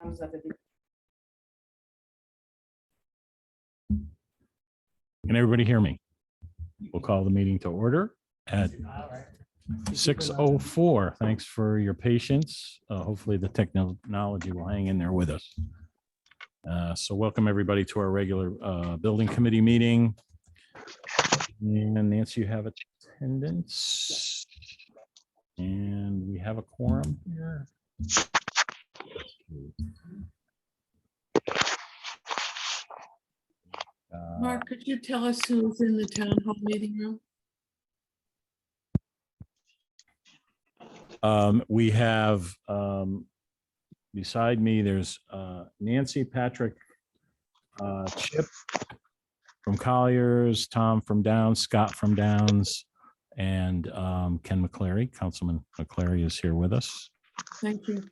Can everybody hear me? We'll call the meeting to order at 6:04. Thanks for your patience. Hopefully the technology will hang in there with us. So welcome everybody to our regular building committee meeting. And Nancy, you have attendance. And we have a quorum here. Mark, could you tell us who's in the town hall meeting room? We have beside me, there's Nancy, Patrick, Chip from Colliers, Tom from Downs, Scott from Downs, and Ken McCleary. Councilman McCleary is here with us. Thank you.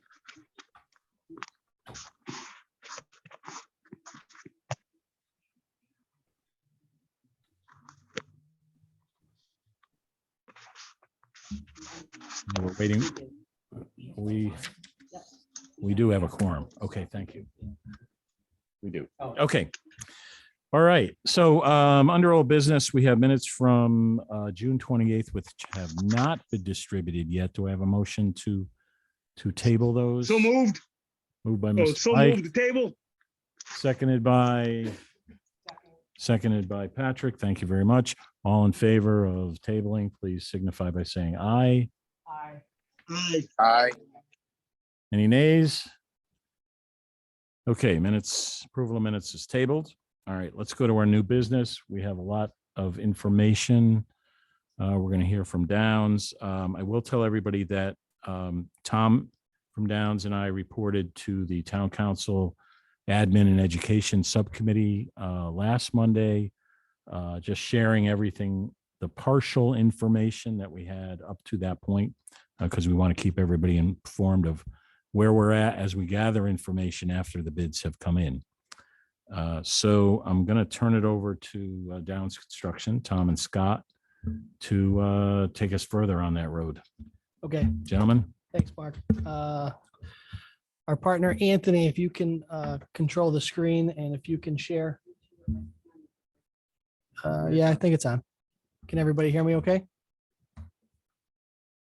We're waiting. We do have a quorum. Okay, thank you. We do. Okay. All right. So under old business, we have minutes from June 28th, which have not been distributed yet. Do I have a motion to table those? So moved. Moved by Oh, Mr. so Pike, moved the table. seconded by Patrick. Thank you very much. All in favor of tabling, please signify by saying aye. Aye. Any nays? Okay, approval of minutes is tabled. All right, let's go to our new business. We have a lot of information. We're going to hear from Downs. I will tell everybody that Tom from Downs and I reported to the Town Council Admin and Education Subcommittee last Monday, just sharing everything, the partial information that we had up to that point, because we want to keep everybody informed of where we're at as we gather information after the bids have come in. So I'm going to turn it over to Downs Construction, Tom and Scott, to take us further on that road. Okay, Gentlemen. thanks, Mark. Our partner, Anthony, if you can control the screen and if you can share. Yeah, I think it's on. Can everybody hear me okay?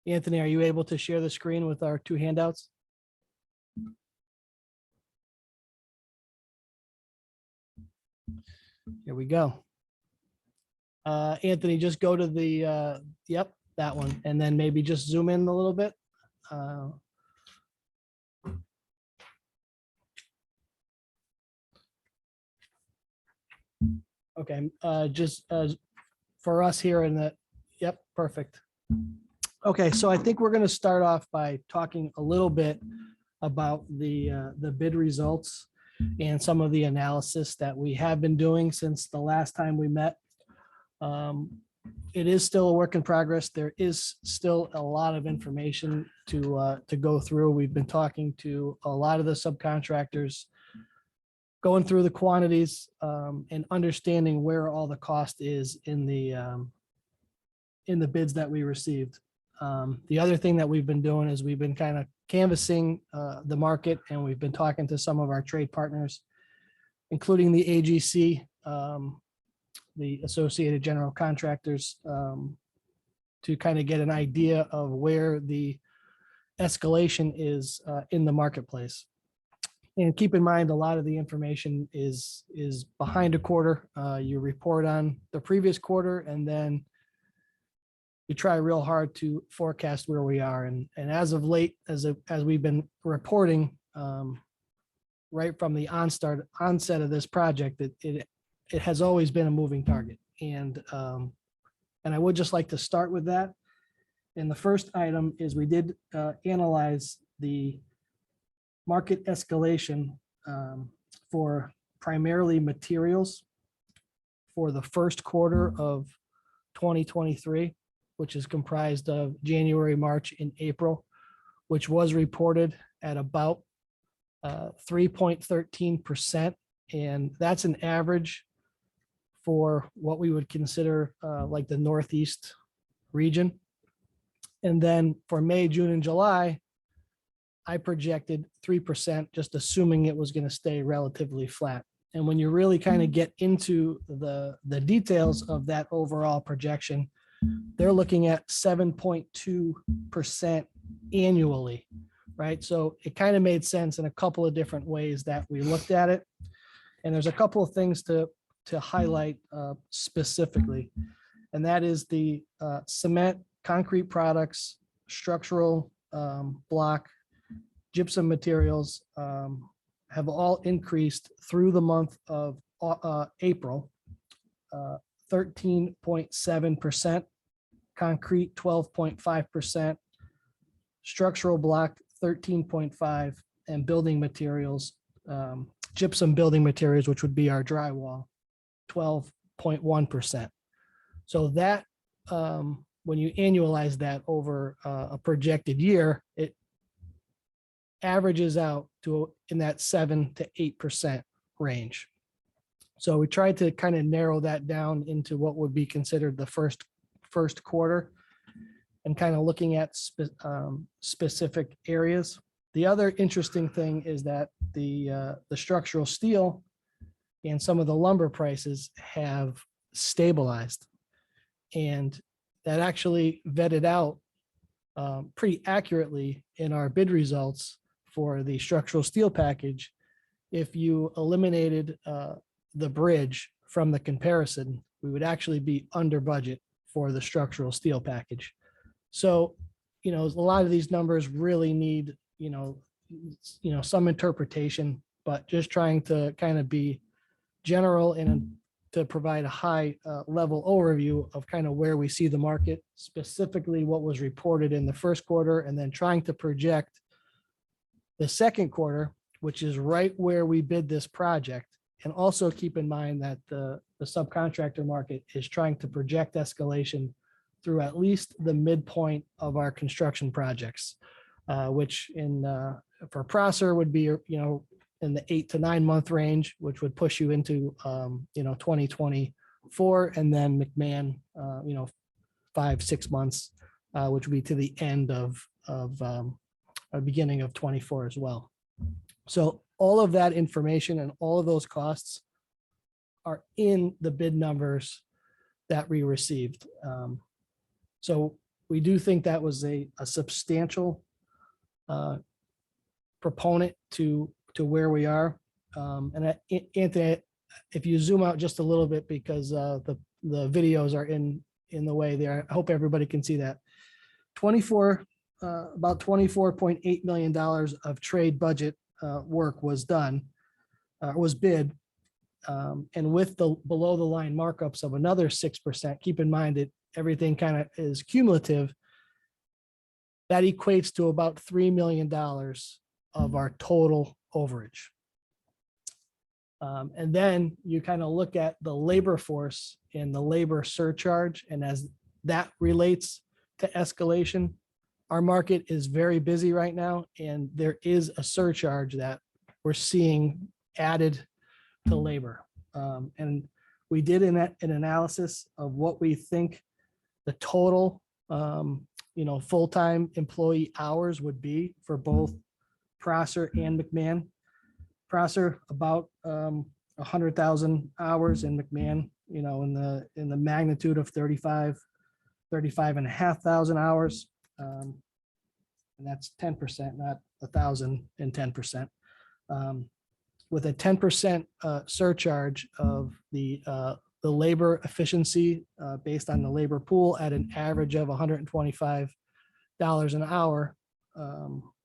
Anthony, are you able to share the screen with our two handouts? Here we go. Anthony, just go to the, yep, that one, and then maybe just zoom in a little bit. Okay, just for us here in the, yep, perfect. Okay, so I think we're going to start off by talking a little bit about the bid results and some of the analysis that we have been doing since the last time we met. It is still a work in progress. There is still a lot of information to go through. We've been talking to a lot of the subcontractors, going through the quantities and understanding where all the cost is in the bids that we received. The other thing that we've been doing is we've been kind of canvassing the market, and we've been talking to some of our trade partners, including the AGC, the Associated General Contractors, to kind of get an idea of where the escalation is in the marketplace. And keep in mind, a lot of the information is behind a quarter. You report on the previous quarter, and then we try real hard to forecast where we are. And as of late, as we've been reporting, right from the onset of this project, it has always been a moving target. And I would just like to start with that. And the first item is we did analyze the market escalation for primarily materials for the first quarter of 2023, which is comprised of January, March, and April, which was reported at about 3.13%. And that's an average for what we would consider like the Northeast region. And then for May, June, and July, I projected 3%, just assuming it was going to stay relatively flat. And when you really kind of get into the details of that overall projection, they're looking at 7.2% annually, right? So it kind of made sense in a couple of different ways that we looked at it. And there's a couple of things to highlight specifically, and that is the cement, concrete products, structural block, gypsum materials have all increased through the month of April, 13.7%, concrete 12.5%, structural block 13.5%, and building materials, gypsum building materials, which would be our drywall, 12.1%. So that when you annualize that over a projected year, it averages out to in that 7 to 8% range. So we tried to kind of narrow that down into what would be considered the first quarter and kind of looking at specific areas. The other interesting thing is that the structural steel and some of the lumber prices have stabilized, and that actually vetted out pretty accurately in our bid results for the structural steel package. If you eliminated the bridge from the comparison, we would actually be under budget for the structural steel package. So, a lot of these numbers really need, some interpretation, but just trying to kind of be general and to provide a high level overview of kind of where we see the market, specifically what was reported in the first quarter, and then trying to project the second quarter, which is right where we bid this project. And also keep in mind that the subcontractor market is trying to project escalation through at least the midpoint of our construction projects, which for Prosser would be, in the 8 to 9 month range, which would push you into, 2024, and then McMahon, 5-6 months, which would be to the end of beginning of 24 as well. So all of that information and all of those costs are in the bid numbers that we received. So we do think that was a substantial proponent to where we are. And Anthony, if you zoom out just a little bit, because the videos are in the way there, I hope everybody can see that. About $24.8 million of trade budget work was done, was bid. And with the below the line markups of another 6%, keep in mind that everything kind of is cumulative. That equates to about $3 million of our total overage. And then you kind of look at the labor force and the labor surcharge, and as that relates to escalation, our market is very busy right now, and there is a surcharge that we're seeing added to labor. And we did an analysis of what we think the total, full-time employee hours would be for both Prosser and McMahon. Prosser about 100,000 hours, and McMahon, in the magnitude of 35,500 hours. And that's 10%, not 1,010%. With a 10% surcharge of the labor efficiency based on the labor pool at an average of $125 an hour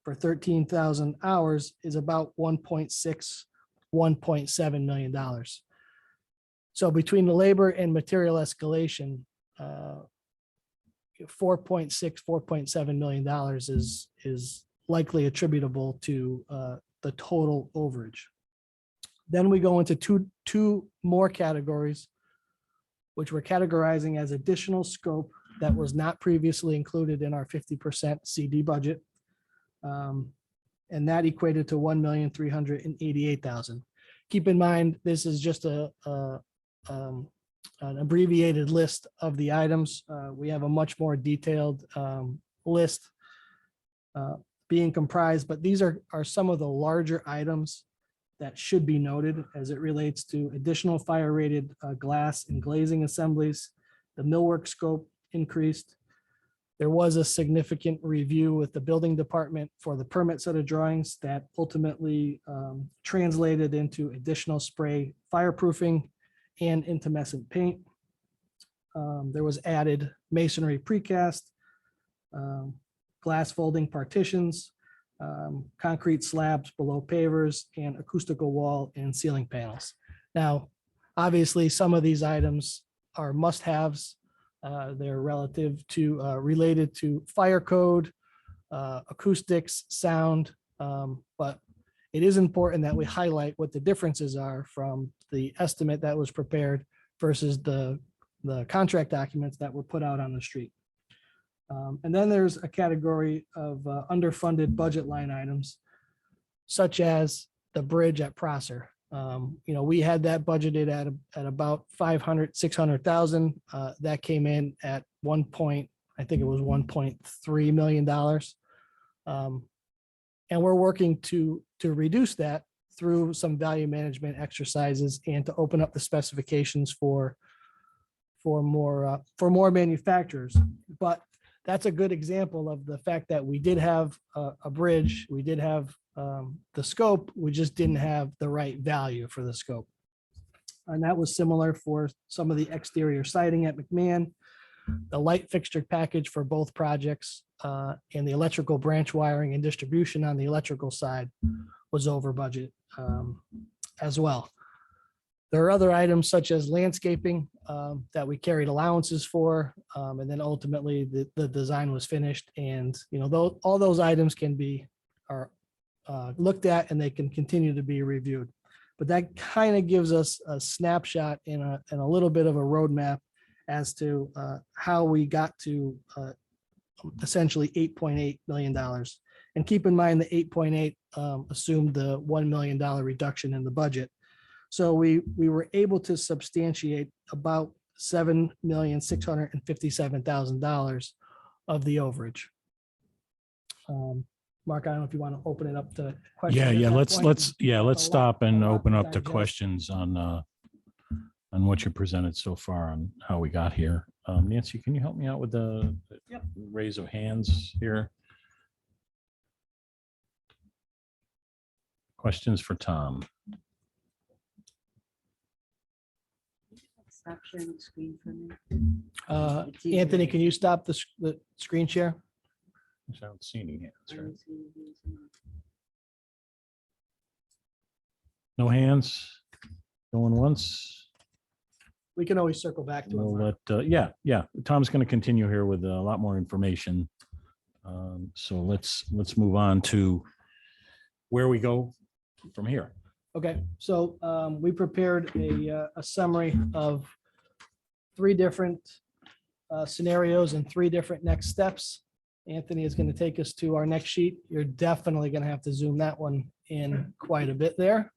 for 13,000 hours is about $1.7 million. So between the labor and material escalation, $4.7 million is likely attributable to the total overage. Then we go into two more categories, which we're categorizing as additional scope that was not previously included in our 50% CD budget. And that equated to $1,388,000. Keep in mind, this is just an abbreviated list of the items. We have a much more detailed list being comprised, but these are some of the larger items that should be noted as it relates to additional fire rated glass and glazing assemblies. The millwork scope increased. There was a significant review with the building department for the permit set of drawings that ultimately translated into additional spray fireproofing and intumescent paint. There was added masonry precast, glass folding partitions, concrete slabs below pavers, and acoustical wall and ceiling panels. Now, obviously, some of these items are must-haves. They're related to fire code, acoustics, sound, but it is important that we highlight what the differences are from the estimate that was prepared versus the contract documents that were put out on the street. And then there's a category of underfunded budget line items, such as the bridge at Prosser. We had that budgeted at about 600,000. That came in at $1.3 million. And we're working to reduce that through some value management exercises and to open up the specifications for more manufacturers. But that's a good example of the fact that we did have a bridge, we did have the scope, we just didn't have the right value for the scope. And that was similar for some of the exterior siding at McMahon, the light fixture package for both projects, and the electrical branch wiring and distribution on the electrical side was over budget as well. There are other items such as landscaping that we carried allowances for, and then ultimately the design was finished. And all those items are looked at and they can continue to be reviewed. But that kind of gives us a snapshot and a little bit of a roadmap as to how we got to essentially $8.8 million. And keep in mind the 8.8 assumed the $1 million reduction in the budget. So we were able to substantiate about $7,657,000 of the overage. Mark, I don't know if you want to open it up to questions. Yeah, at that let's point. stop A and lot open to up to digest. questions on what you presented so far on how we got here. Nancy, can you help me out with the Yep. raise of hands here? Questions for Tom? Stop sharing the screen for me. It's Anthony, easier. can you stop the screen share? I don't see any hands, I right? don't see these. No hands? Going once? We can always circle back to We'll it. let, yeah. Tom's going to continue here with a lot more information. So let's move on to where we go from here. Okay, so we prepared a summary of 3 different scenarios and 3 different next steps. Anthony is going to take us to our next sheet. You're definitely going to have to zoom that one in quite a bit there.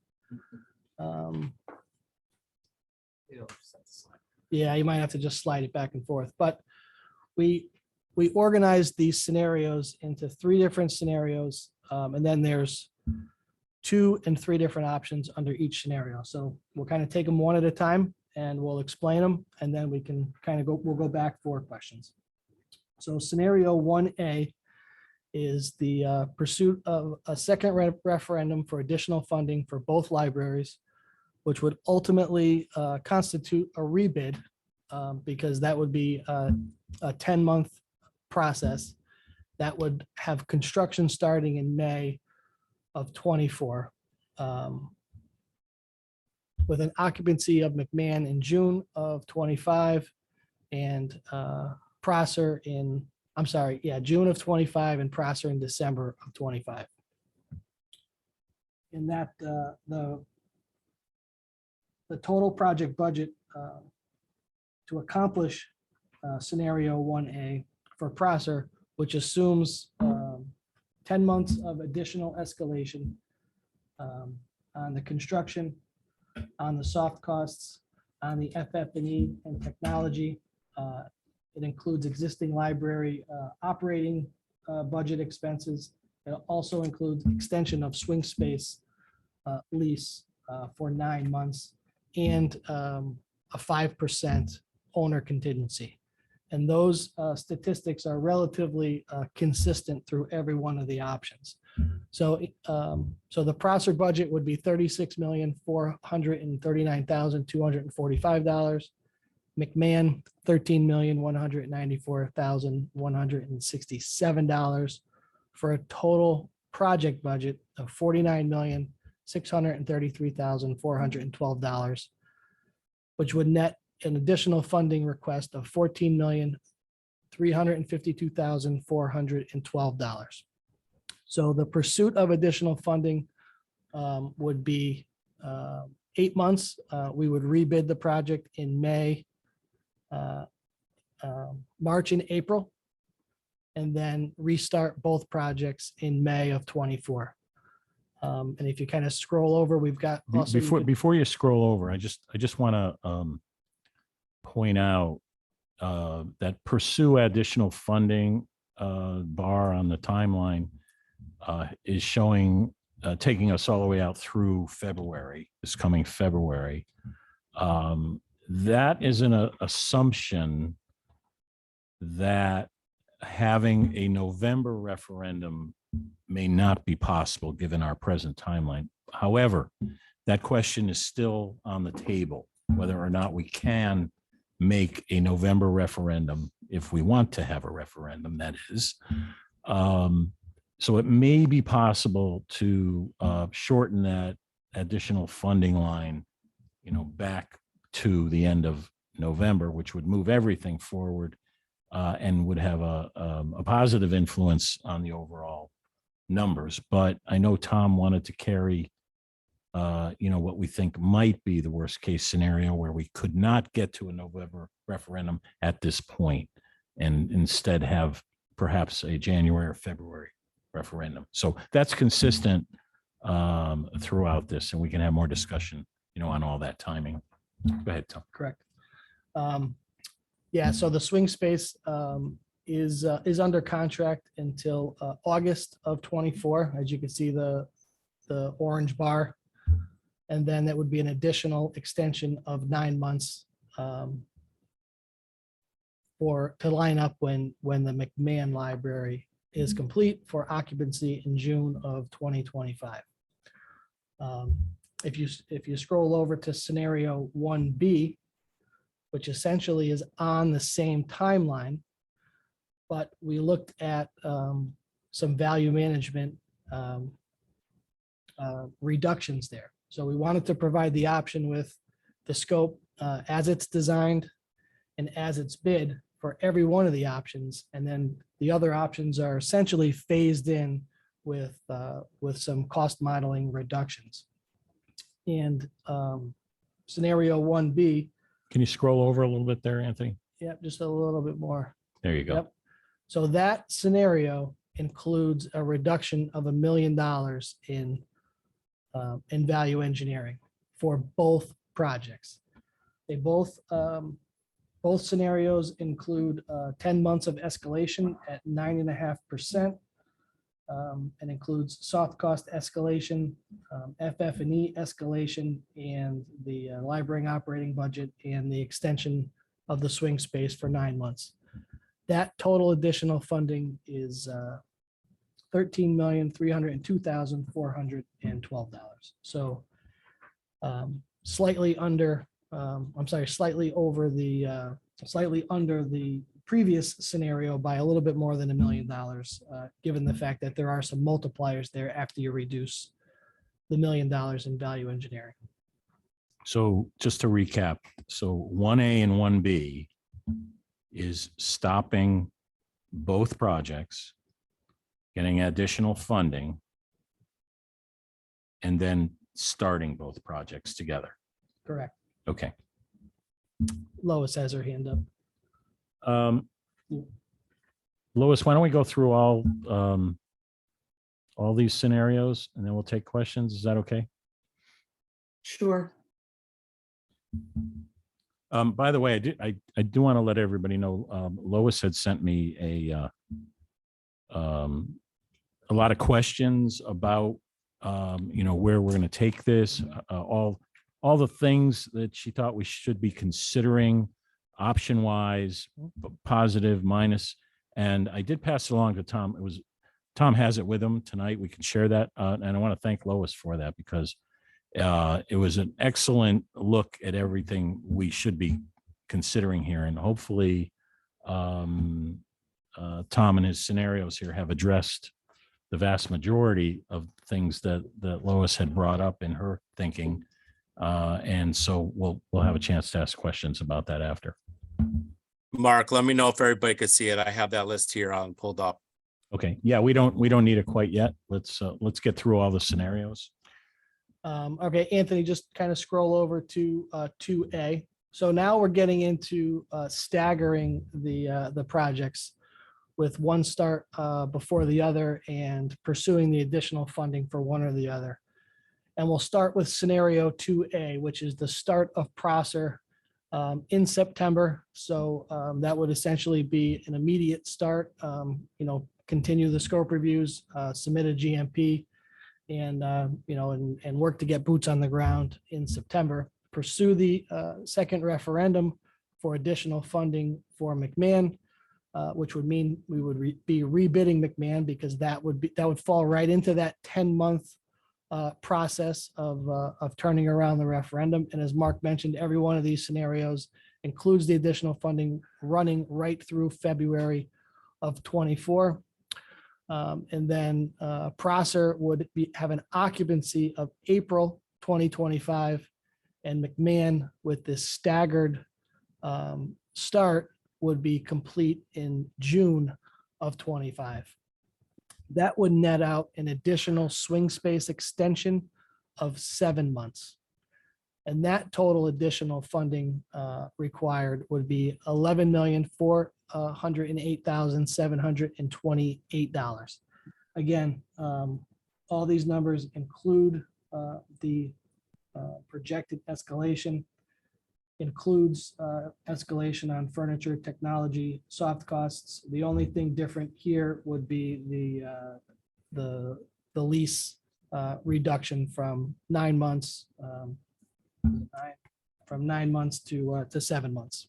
Yeah, you might have to just slide it back and forth, but we organized these scenarios into 3 different scenarios, and then there's 2 and 3 different options under each scenario. So we'll kind of take them one at a time and we'll explain them, and then we can kind of we'll go back for questions. So scenario 1A is the pursuit of a second referendum for additional funding for both libraries, which would ultimately constitute a rebid, because that would be a 10-month process that would have construction starting in May of 24, with an occupancy of McMahon in June of 25 and Prosser in, June of 25 and Prosser in December of 25. In that, the total project budget to accomplish scenario 1A for Prosser, which assumes 10 months of additional escalation on the construction, on the soft costs, on the FF&E and technology. It includes existing library operating budget expenses, It also includes extension of swing space lease for 9 months and a 5% owner contingency. And those statistics are relatively consistent through every one of the options. So, so the Prosser budget would be $36,439,245. McMahon, $13,194,167 for a total project budget of $49,633,412, which would net an additional funding request of $14,352,412. So the pursuit of additional funding would be 8 months. We would rebid the project in May, March and April, and then restart both projects in May of 24. And if you kind of scroll over, we've got also Before you scroll over, I just want to point out that pursue additional funding bar on the timeline is showing, taking us all the way out through February, this coming February. That is an assumption that having a November referendum may not be possible given our present timeline. However, that question is still on the table, whether or not we can make a November referendum if we want to have a referendum, that is. So it may be possible to shorten that additional funding line, back to the end of November, which would move everything forward and would have a positive influence on the overall numbers. But I know Tom wanted to carry, what we think might be the worst case scenario where we could not get to a November referendum at this point and instead have perhaps a January or February referendum. So that's consistent throughout this, and we can have more discussion, on all that timing. Go ahead, Tom. correct. Yeah, so the swing space is under contract until August of 24, as you can see the orange bar. And then that would be an additional extension of 9 months to line up when the McMahon Library is complete for occupancy in June of 2025. If you scroll over to scenario 1B, which essentially is on the same timeline, but we looked at some value management reductions there. So we wanted to provide the option with the scope as it's designed and as it's bid for every one of the options. And then the other options are essentially phased in with some cost modeling reductions. And scenario 1B. Can you scroll over a little bit there, Anthony? Yep, just a little bit more. There you go. Yep. So that scenario includes a reduction of $1 million in value engineering for both projects. They both scenarios include 10 months of escalation at 9.5%, and includes soft cost escalation, FF&E escalation, and the library operating budget and the extension of the swing space for 9 months. That total additional funding is $13,302,412. So slightly under the previous scenario by a little bit more than $1 million, given the fact that there are some multipliers there after you reduce the $1 million in value engineering. So just to recap, so 1A and 1B is stopping both projects, getting additional funding, and then starting both projects together. Correct. Okay. Lois has her hand up. Lois, why don't we go through all these scenarios and then we'll take questions? Is that okay? Sure. By the way, I do want to let everybody know, Lois had sent me a lot of questions about, where we're going to take this, all the things that she thought we should be considering option wise, positive, minus. And I did pass it along to Tom. Tom has it with him tonight. We can share that. And I want to thank Lois for that because it was an excellent look at everything we should be considering here. And hopefully Tom and his scenarios here have addressed the vast majority of things that Lois had brought up in her thinking. And so we'll have a chance to ask questions about that after. Mark, let me know if everybody could see it. I have that list here on pulled up. Okay. Yeah, we don't need it quite yet. Let's get through all the scenarios. Okay, Anthony, just kind of scroll over to 2A. So now we're getting into staggering the projects with one start before the other and pursuing the additional funding for one or the other. And we'll start with scenario 2A, which is the start of Prosser in September. So that would essentially be an immediate start, continue the scope reviews, submit a GMP, and work to get boots on the ground in September. Pursue the second referendum for additional funding for McMahon, which would mean we would be rebidding McMahon because that would fall right into that 10-month process of turning around the referendum. And as Mark mentioned, every one of these scenarios includes the additional funding running right through February of 24. And then Prosser would have an occupancy of April 2025, and McMahon with this staggered start would be complete in June of 25. That would net out an additional swing space extension of 7 months. And that total additional funding required would be $11,408,728. Again, all these numbers include the projected escalation, includes escalation on furniture, technology, soft costs. The only thing different here would be the lease reduction from 9 months, from 9 months to 7 months.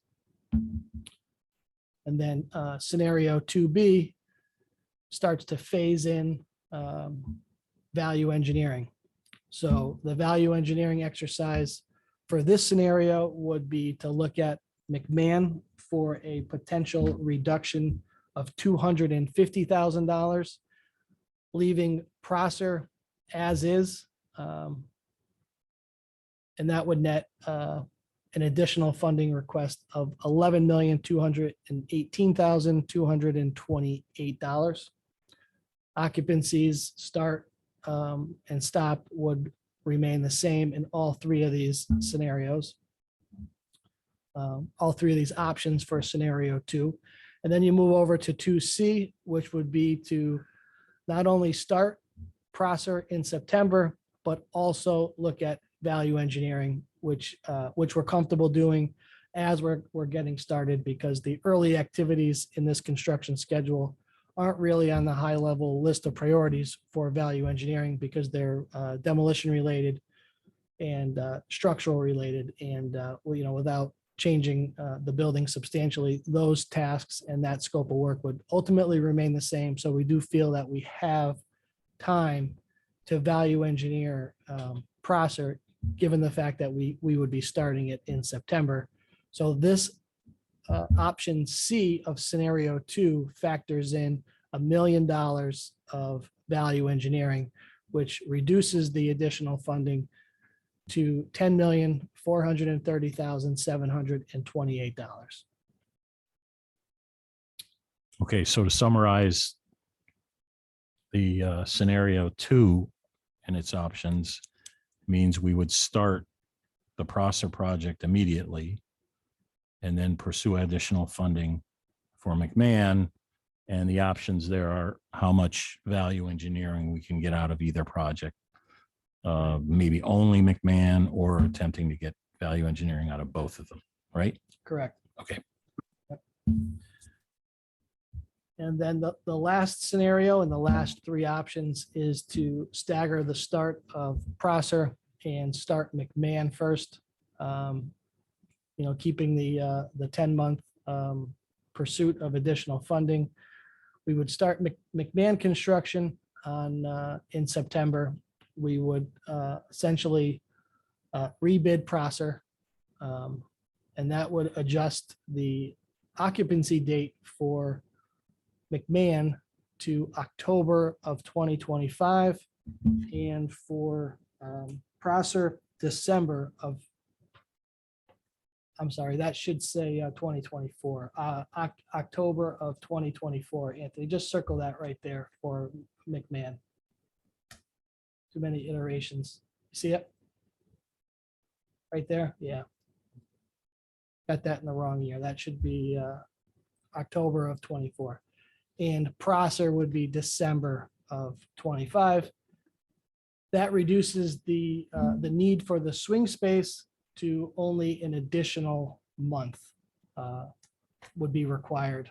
And then scenario 2B starts to phase in value engineering. So the value engineering exercise for this scenario would be to look at McMahon for a potential reduction of $250,000, leaving Prosser as is. And that would net an additional funding request of $11,218,228. Occupancies start and stop would remain the same in all three of these scenarios. All three of these options for scenario 2. And then you move over to 2C, which would be to not only start Prosser in September, but also look at value engineering, which we're comfortable doing as we're getting started, because the early activities in this construction schedule aren't really on the high level list of priorities for value engineering because they're demolition related and structural related. And, without changing the building substantially, those tasks and that scope of work would ultimately remain the same. So we do feel that we have time to value engineer Prosser, given the fact that we would be starting it in September. So this option C of scenario 2 factors in $1 million of value engineering, which reduces the additional funding to $10,430,728. Okay, so to summarize the scenario 2 and its options means we would start the Prosser project immediately and then pursue additional funding for McMahon. And the options there are how much value engineering we can get out of either project. Maybe only McMahon or attempting to get value engineering out of both of them, right? Correct. Okay. And then the last scenario and the last three options is to stagger the start of Prosser and start McMahon first. Keeping the 10-month pursuit of additional funding. We would start McMahon construction in September. We would essentially rebid Prosser, and that would adjust the occupancy date for McMahon to October of 2025, and for Prosser, December of, I'm sorry, that should say 2024, October of 2024. Anthony, just circle that right there for McMahon. Too many iterations. See it? Right there? Yeah. Got that in the wrong year. That should be October of 24. And Prosser would be December of 25. That reduces the need for the swing space to only an additional month would be required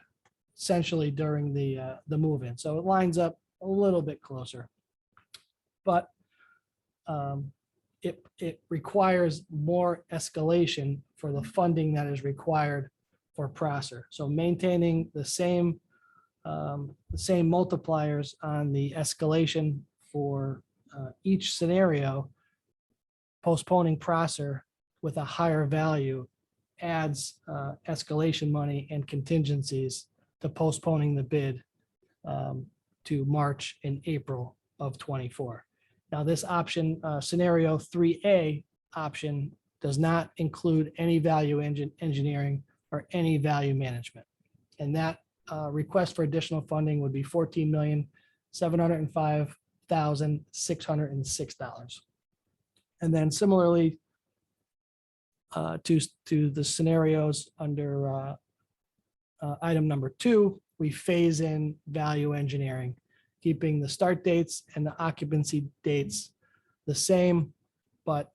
essentially during the move-in. So it lines up a little bit closer. But it requires more escalation for the funding that is required for Prosser. So maintaining the same multipliers on the escalation for each scenario, postponing Prosser with a higher value adds escalation money and contingencies to postponing the bid to March and April of 24. Now, this option, scenario 3A option, does not include any value engineering or any value management. And that request for additional funding would be $14,705,606. And then similarly to the scenarios under item number 2, we phase in value engineering, keeping the start dates and the occupancy dates the same, but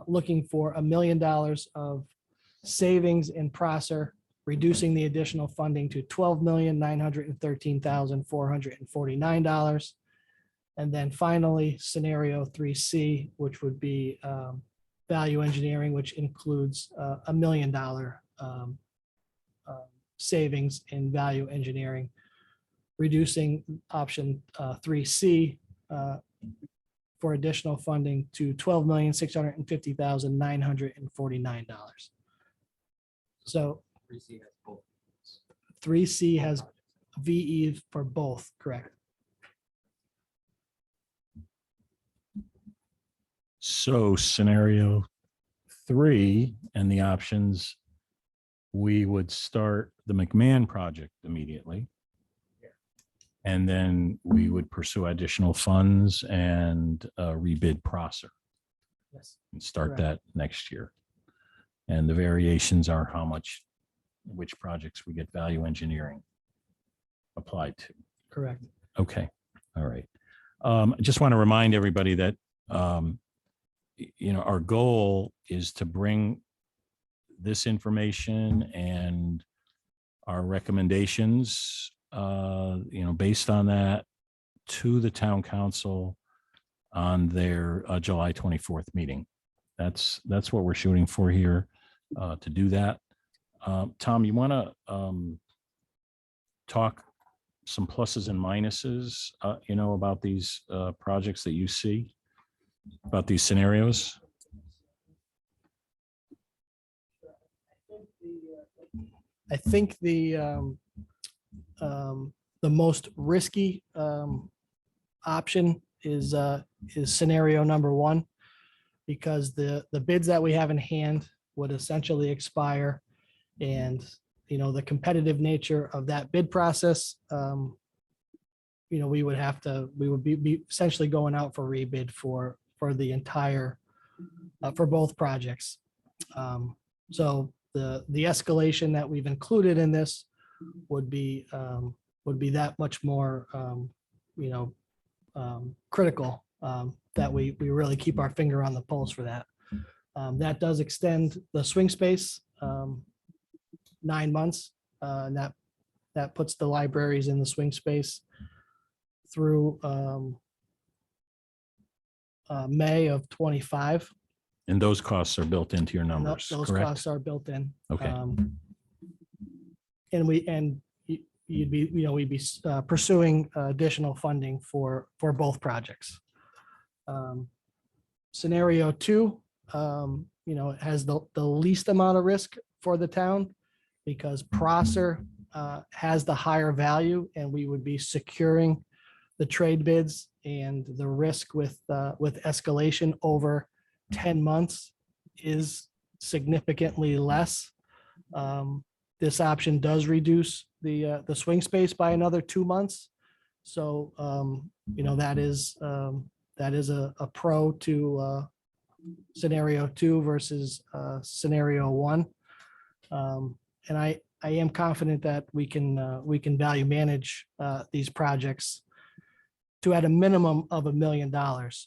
looking for $1 million of savings in Prosser, reducing the additional funding to $12,913,449. And then finally, scenario 3C, which would be value engineering, which includes $1 million savings in value engineering, reducing option 3C for additional funding to $12,650,949. So 3C has VE for both, correct? So scenario 3 and the options, we would start the McMahon project immediately. And then we would pursue additional funds and rebid Prosser Yes. and start Correct. that next year. And the variations are which projects we get value engineering applied to. Correct. Okay, all right. I just want to remind everybody that, our goal is to bring this information and our recommendations, based on that, to the town council on their July 24th meeting. That's what we're shooting for here, to do that. Tom, you want to talk some pluses and minuses, about these projects that you see, about these scenarios? I think the most risky option is scenario number 1, because the bids that we have in hand would essentially expire, and the competitive nature of that bid process, we would be essentially going out for rebid for the entire for both projects. So the escalation that we've included in this would be that much more critical, that we really keep our finger on the pulse for that. That does extend the swing space 9 months, and that that puts the libraries in the swing space through May of 25. And those costs are built into your And numbers, those correct? costs are built in. Okay. And you'd be, we'd be pursuing additional funding for both projects. Scenario 2, has the least amount of risk for the town because Prosser has the higher value, and we would be securing the trade bids, and the risk with escalation over 10 months is significantly less. This option does reduce the swing space by another 2 months. So, that is a pro to scenario 2 versus scenario 1. And I am confident that we can value manage these projects to at a minimum of $1 million.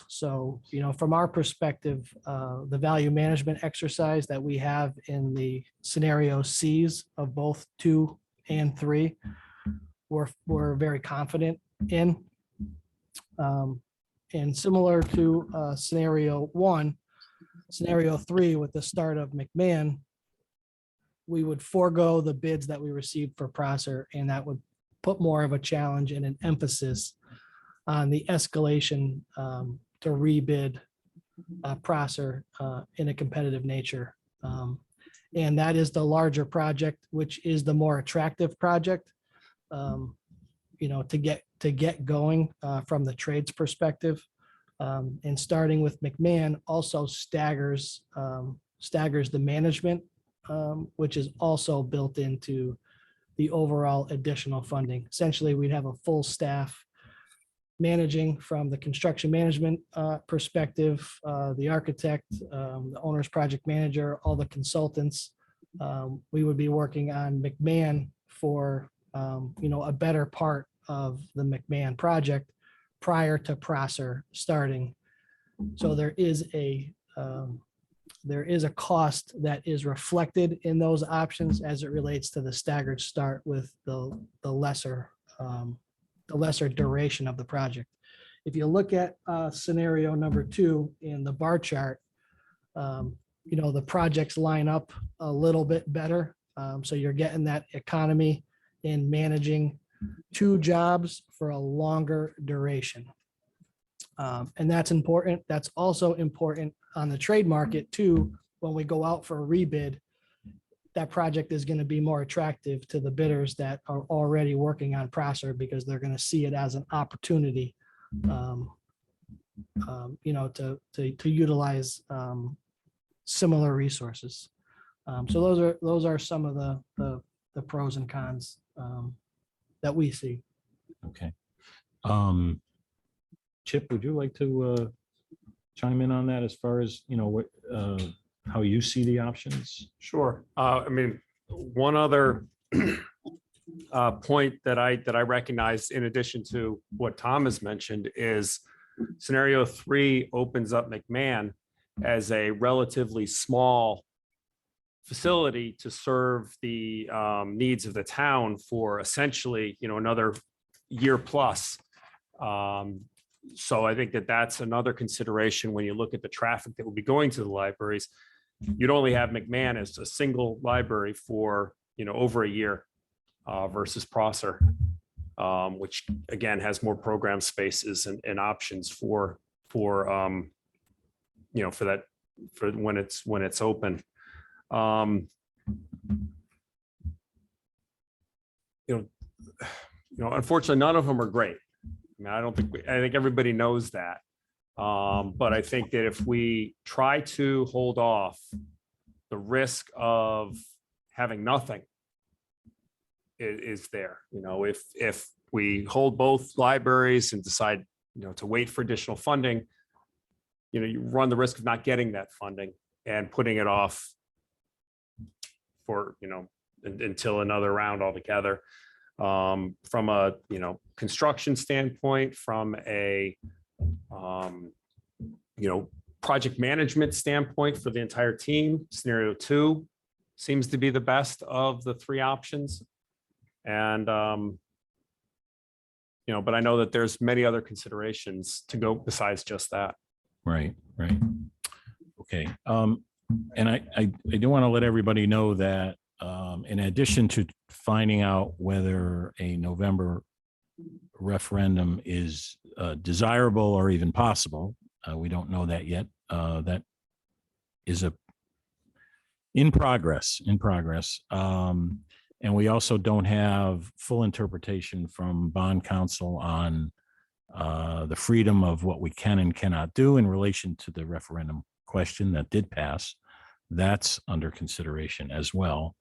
So, from our perspective, the value management exercise that we have in the scenario Cs of both 2 and 3, we're very confident in. And similar to scenario 1, scenario 3 with the start of McMahon, we would forego the bids that we received for Prosser, and that would put more of a challenge and an emphasis on the escalation to rebid Prosser in a competitive nature. And that is the larger project, which is the more attractive project, to get going from the trades perspective. And starting with McMahon also staggers the management, which is also built into the overall additional funding. Essentially, we'd have a full staff managing from the construction management perspective, the architect, the owner's project manager, all the consultants. We would be working on McMahon for a better part of the McMahon project prior to Prosser starting. So there is a cost that is reflected in those options as it relates to the staggered start with the lesser duration of the project. If you look at scenario number 2 in the bar chart, the projects line up a little bit better. So you're getting that economy in managing 2 jobs for a longer duration. And that's important. That's also important on the trade market too. When we go out for a rebid, that project is going to be more attractive to the bidders that are already working on Prosser, because they're going to see it as an opportunity, to utilize similar resources. So those are some of the pros and cons that we see. Okay. Chip, would you like to chime in on that as far as, what, how you see the options? Sure. One other point that I recognize in addition to what Tom has mentioned is scenario 3 opens up McMahon as a relatively small facility to serve the needs of the town for essentially, another year plus. So I think that that's another consideration when you look at the traffic that will be going to the libraries. You'd only have McMahon as a single library for, over a year versus Prosser, which again has more program spaces and options for when it's open. Unfortunately, none of them are great. I think everybody knows that. But I think that if we try to hold off the risk of having nothing is there, if we hold both libraries and decide, to wait for additional funding, you run the risk of not getting that funding and putting it off for, until another round altogether. From a, construction standpoint, from a, project management standpoint for the entire team, scenario 2 seems to be the best of the 3 options. And, but I know that there's many other considerations to go besides just that. Right, right. Okay. And I do want to let everybody know that in addition to finding out whether a November referendum is desirable or even possible, we don't know that yet. That is in progress. And we also don't have full interpretation from bond counsel on the freedom of what we can and cannot do in relation to the referendum question that did pass. That's under consideration as well.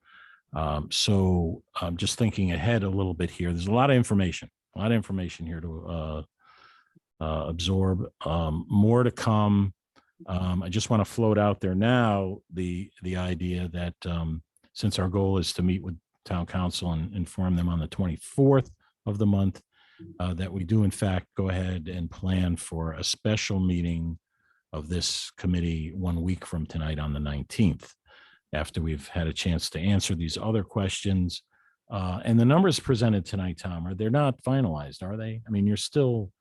So I'm just thinking ahead a little bit here. There's a lot of information here to absorb. More to come. I just want to float out there now the idea that since our goal is to meet with town council and inform them on the 24th of the month, that we do in fact go ahead and plan for a special meeting of this committee 1 week from tonight on the 19th, after we've had a chance to answer these other questions. And the numbers presented tonight, Tom, they're not finalized, are they? I mean, you're still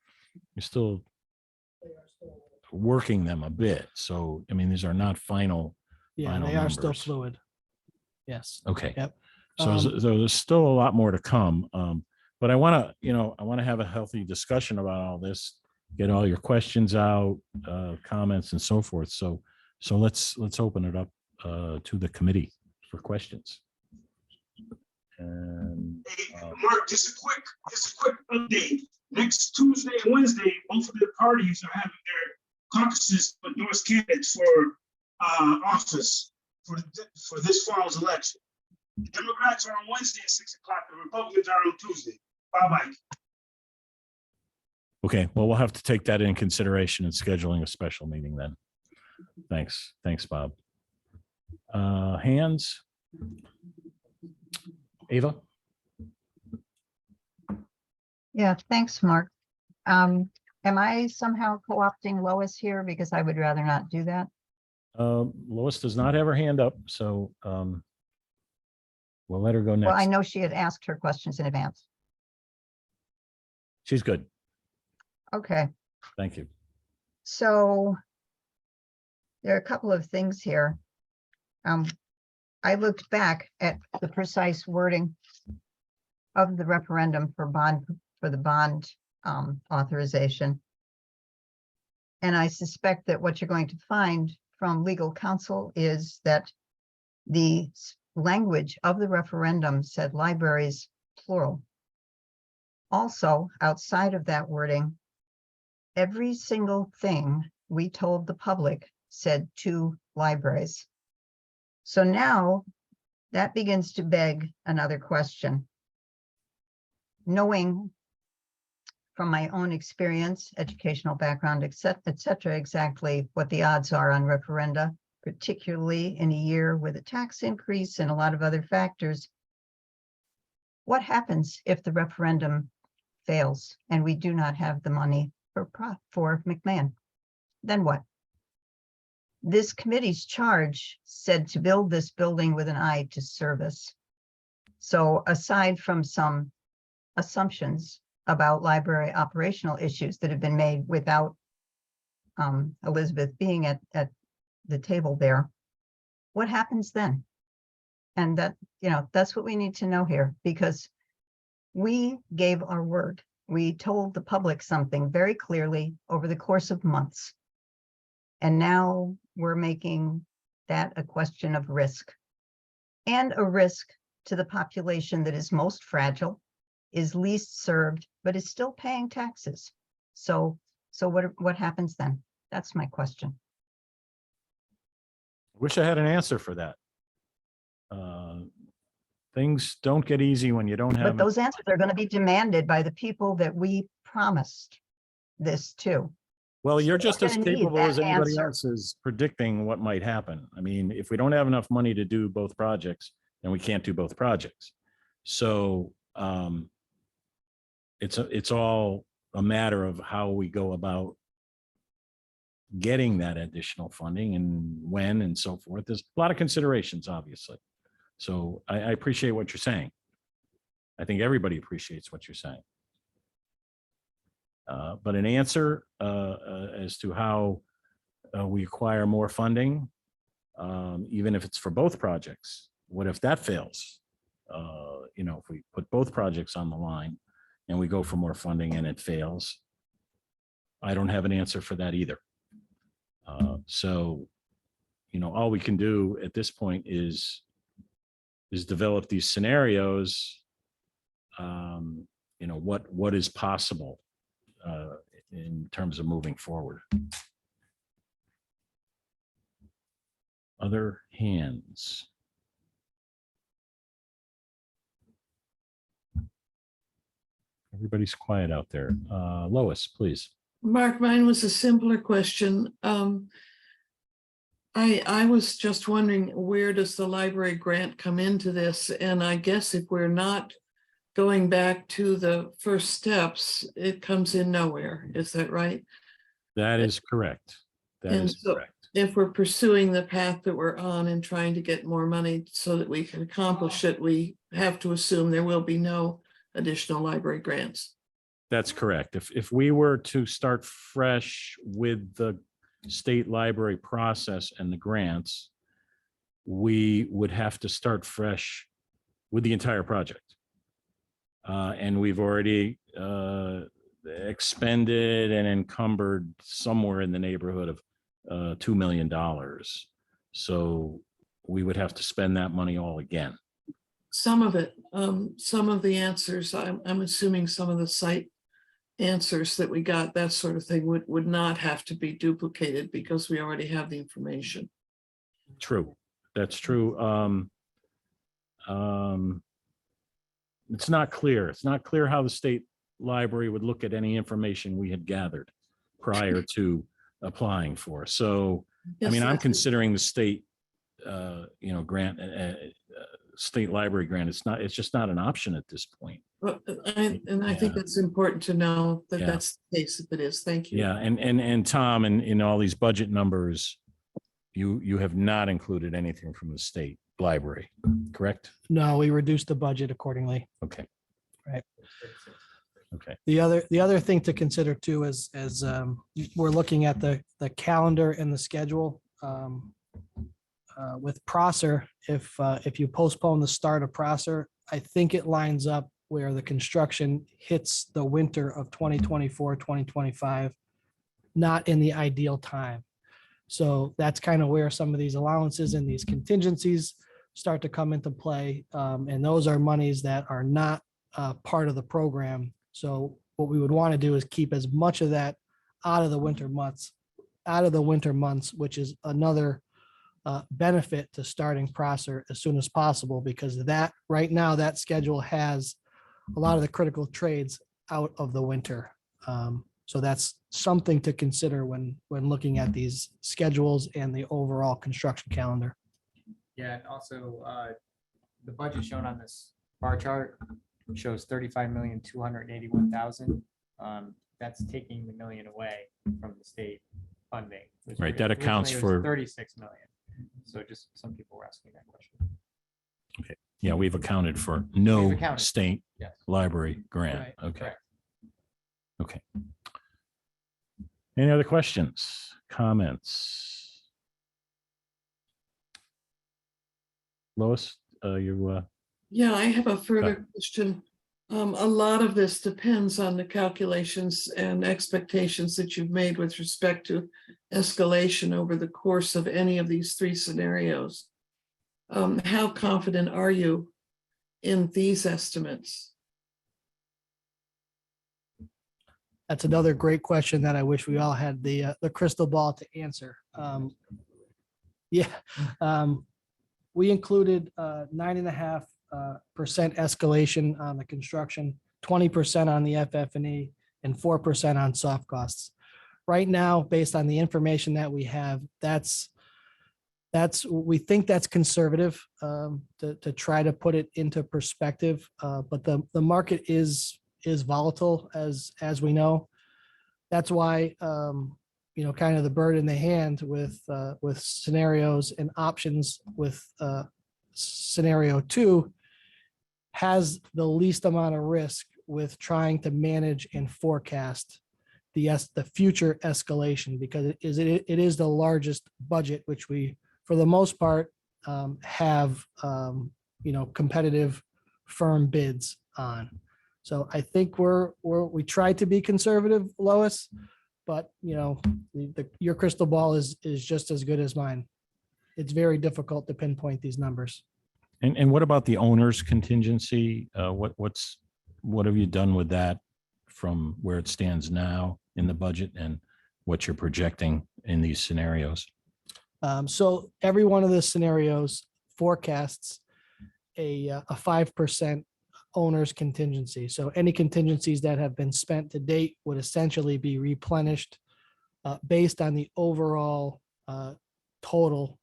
working them a bit. So, I mean, these are not final. Yeah, Final they are still numbers. fluid. Yes. Okay. Yep. So there's still a lot more to come. But I want to have a healthy discussion about all this, get all your questions out, comments and so forth. So let's open it up to the committee for questions. And Mark, just a quick update. Next Tuesday and Wednesday, both of the parties are having their caucuses for endorsed candidates for office for this fall's election. Democrats are on Wednesday at 6 o'clock. The Republicans are on Tuesday. Bye-bye. okay, well, we'll have to take that in consideration in scheduling a special meeting then. Thanks, Bob. Hands? Ava? Yeah, thanks, Mark. Am I somehow co-opting Lois here? Because I would rather not do that. Lois does not have her hand up, so we'll let her go next. Well, I know she had asked her questions in advance. She's good. Okay, Thank you. so there are a couple of things here. I looked back at the precise wording of the referendum for the bond authorization. And I suspect that what you're going to find from legal counsel is that the language of the referendum said libraries, plural. Also, outside of that wording, every single thing we told the public said 2 libraries. So now that begins to beg another question. Knowing from my own experience, educational background, et cetera, exactly what the odds are on referenda, particularly in a year with a tax increase and a lot of other factors. What happens if the referendum fails and we do not have the money for McMahon? Then what? This committee's charge said to build this building with an eye to service. So aside from some assumptions about library operational issues that have been made without Elizabeth being at the table there, what happens then? And that's what we need to know here, because we gave our word. We told the public something very clearly over the course of months. And now we're making that a question of risk, and a risk to the population that is most fragile, is least served, but is still paying taxes. So what happens then? That's my question. Wish I had an answer for that. Things don't get easy when you don't have. But those answers are going to be demanded by the people that we promised this to. Well, you're So just we're as gonna need capable that as anybody answer. else is predicting what might happen. I mean, if we don't have enough money to do both projects, then we can't do both projects. So it's all a matter of how we go about getting that additional funding and when and so forth. There's a lot of considerations, obviously. So I appreciate what you're saying. I think everybody appreciates what you're saying. But an answer as to how we acquire more funding, even if it's for both projects. What if that fails? If we put both projects on the line and we go for more funding and it fails, I don't have an answer for that either. So, all we can do at this point is develop these scenarios. What is possible in terms of moving forward. Other hands. Everybody's quiet out there. Lois, please. Mark, mine was a simpler question. I was just wondering, where does the library grant come into this? And I guess if we're not going back to the first steps, it comes in nowhere. Is that right? That is correct. That And is so correct. if we're pursuing the path that we're on and trying to get more money so that we can accomplish it, we have to assume there will be no additional library grants. That's correct. If we were to start fresh with the state library process and the grants, we would have to start fresh with the entire project. And we've already expended and encumbered somewhere in the neighborhood of $2 million. So we would have to spend that money all again. Some of it, some of the answers, I'm assuming some of the site answers that we got, that sort of thing would not have to be duplicated because we already have the information. True. That's true. It's not clear. It's not clear how the state library would look at any information we had gathered prior to applying for. So, I mean, I'm considering the state, grant, state library grant. It's just not an option at this point. I think it's important to know that Yeah. that's the case if it is. Thank you. Yeah. And Tom, in all these budget numbers, you have not included anything from the state library, correct? No, we reduced the budget accordingly. Okay. Right. Okay. The other thing to consider too is as we're looking at the calendar and the schedule with Prosser, if you postpone the start of Prosser, I think it lines up where the construction hits the winter of 2024, 2025, not in the ideal time. So that's kind of where some of these allowances and these contingencies start to come into play. And those are monies that are not part of the program. So what we would want to do is keep as much of that out of the winter months, which is another benefit to starting Prosser as soon as possible, because that right now that schedule has a lot of the critical trades out of the winter. So that's something to consider when looking at these schedules and the overall construction calendar. Yeah, and also the budget shown on this bar chart shows 35,281,000. That's taking the million away from the state funding. which Right, that accounts originally was for- 36 million. So just some people were asking that question. Yeah, we've accounted for no We've accounted. state Yes. library grant. Right. Okay. Correct. Okay. Any other questions, comments? Lois, Yeah, I have a further question. A lot of this depends on the calculations and expectations that you've made with respect to escalation over the course of any of these three scenarios. How confident are you in these estimates? That's another great question that I wish we all had the crystal ball to answer. We included 9.5% escalation on the construction, 20% on the FF&E, and 4% on soft costs. Right now, based on the information that we have, we think that's conservative to try to put it into perspective. But the market is volatile as we know. That's why kind of the bird in the hand with scenarios and options with scenario 2 has the least amount of risk with trying to manage and forecast the future escalation, because it is the largest budget, which we, for the most part, have, competitive firm bids on. So I think we tried to be conservative, Lois, but your crystal ball is just as good as mine. It's very difficult to pinpoint these numbers. And what about the owner's contingency? What have you done with that from where it stands now in the budget and what you're projecting in these scenarios? So every one of the scenarios forecasts a 5% owner's contingency. So any contingencies that have been spent to date would essentially be replenished based on the overall total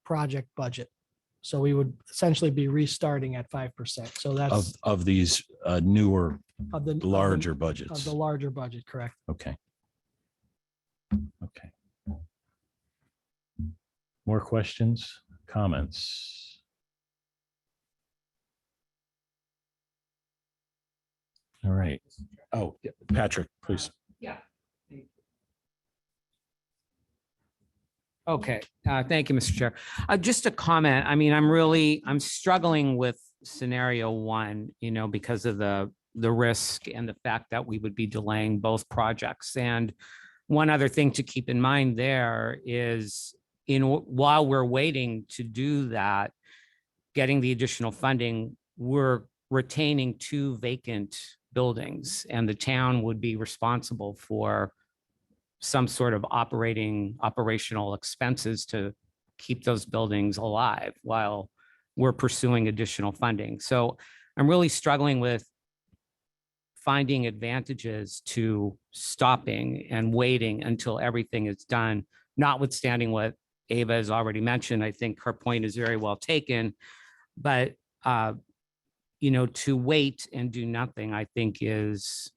project budget. So we would essentially be restarting at 5%. So that's Of these newer, of the larger of budgets? the larger budget, correct? Okay. Okay. More questions, comments? All right. Oh, yeah, Patrick, please. Okay, thank you, Mr. Chair. Just a comment. I mean, I'm struggling with scenario one, because of the risk and the fact that we would be delaying both projects. And one other thing to keep in mind there is, while we're waiting to do that, getting the additional funding, we're retaining 2 vacant buildings, and the town would be responsible for some sort of operational expenses to keep those buildings alive while we're pursuing additional funding. So I'm really struggling with finding advantages to stopping and waiting until everything is done, notwithstanding what Ava has already mentioned. I think her point is very well taken, but to wait and do nothing, I think is,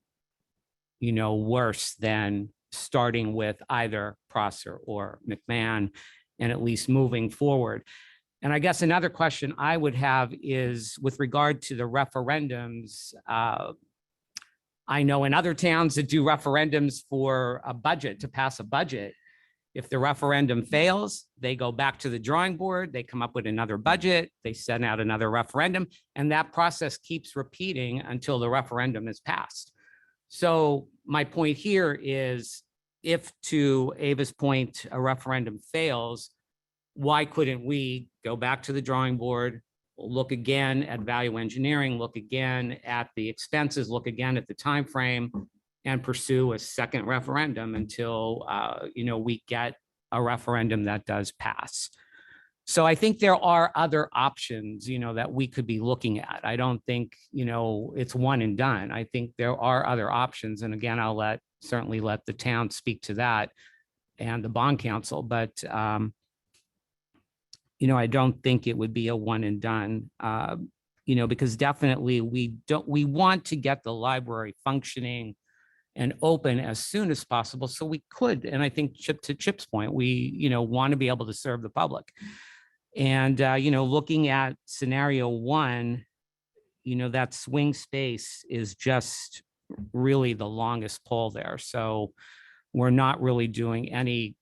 worse than starting with either Prosser or McMahon and at least moving forward. And I guess another question I would have is with regard to the referendums. I know in other towns that do referendums for a budget, to pass a budget, if the referendum fails, they go back to the drawing board, they come up with another budget, they send out another referendum, and that process keeps repeating until the referendum is passed. So my point here is, if, to Ava's point, a referendum fails, why couldn't we go back to the drawing board, look again at value engineering, look again at the expenses, look again at the time frame, and pursue a second referendum until we get a referendum that does pass? So I think there are other options, that we could be looking at. I don't think, it's one and done. I think there are other options. And again, I'll certainly let the town speak to that and the bond council, but I don't think it would be a one and done, because definitely we want to get the library functioning and open as soon as possible. So we could, and I think to Chip's point, we, want to be able to serve the public. And, looking at scenario one, that swing space is just really the longest pole there. So we're not really doing any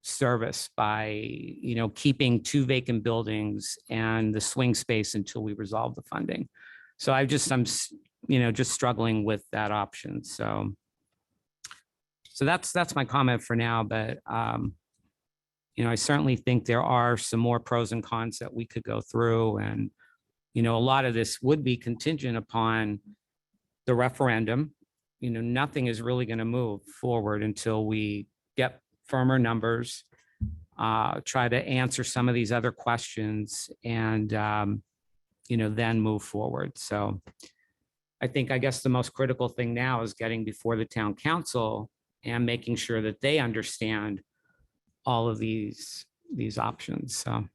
service by, keeping 2 vacant buildings and the swing space until we resolve the funding. So I'm just struggling with that option. So that's my comment for now, but I certainly think there are some more pros and cons that we could go through. And, a lot of this would be contingent upon the referendum. Nothing is really going to move forward until we get firmer numbers, try to answer some of these other questions, and, then move forward. So I guess the most critical thing now is getting before the town council and making sure that they understand all of these options. So.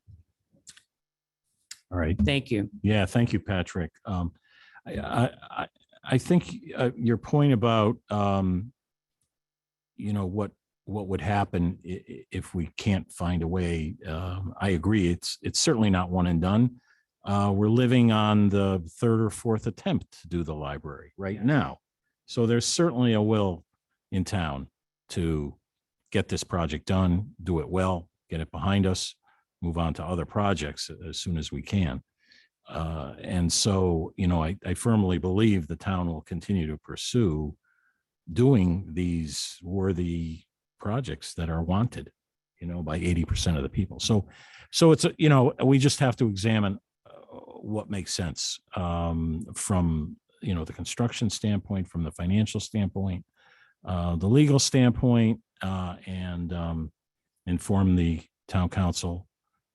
All right. Thank you. Yeah, thank you, Patrick. I think your point about, what would happen if we can't find a way, I agree. It's certainly not one and done. We're living on the third or fourth attempt to do the library right now. So there's certainly a will in town to get this project done, do it well, get it behind us, move on to other projects as soon as we can. And so, I firmly believe the town will continue to pursue doing these worthy projects that are wanted, by 80% of the people. So it's, we just have to examine what makes sense from, the construction standpoint, from the financial standpoint, the legal standpoint, and inform the town council,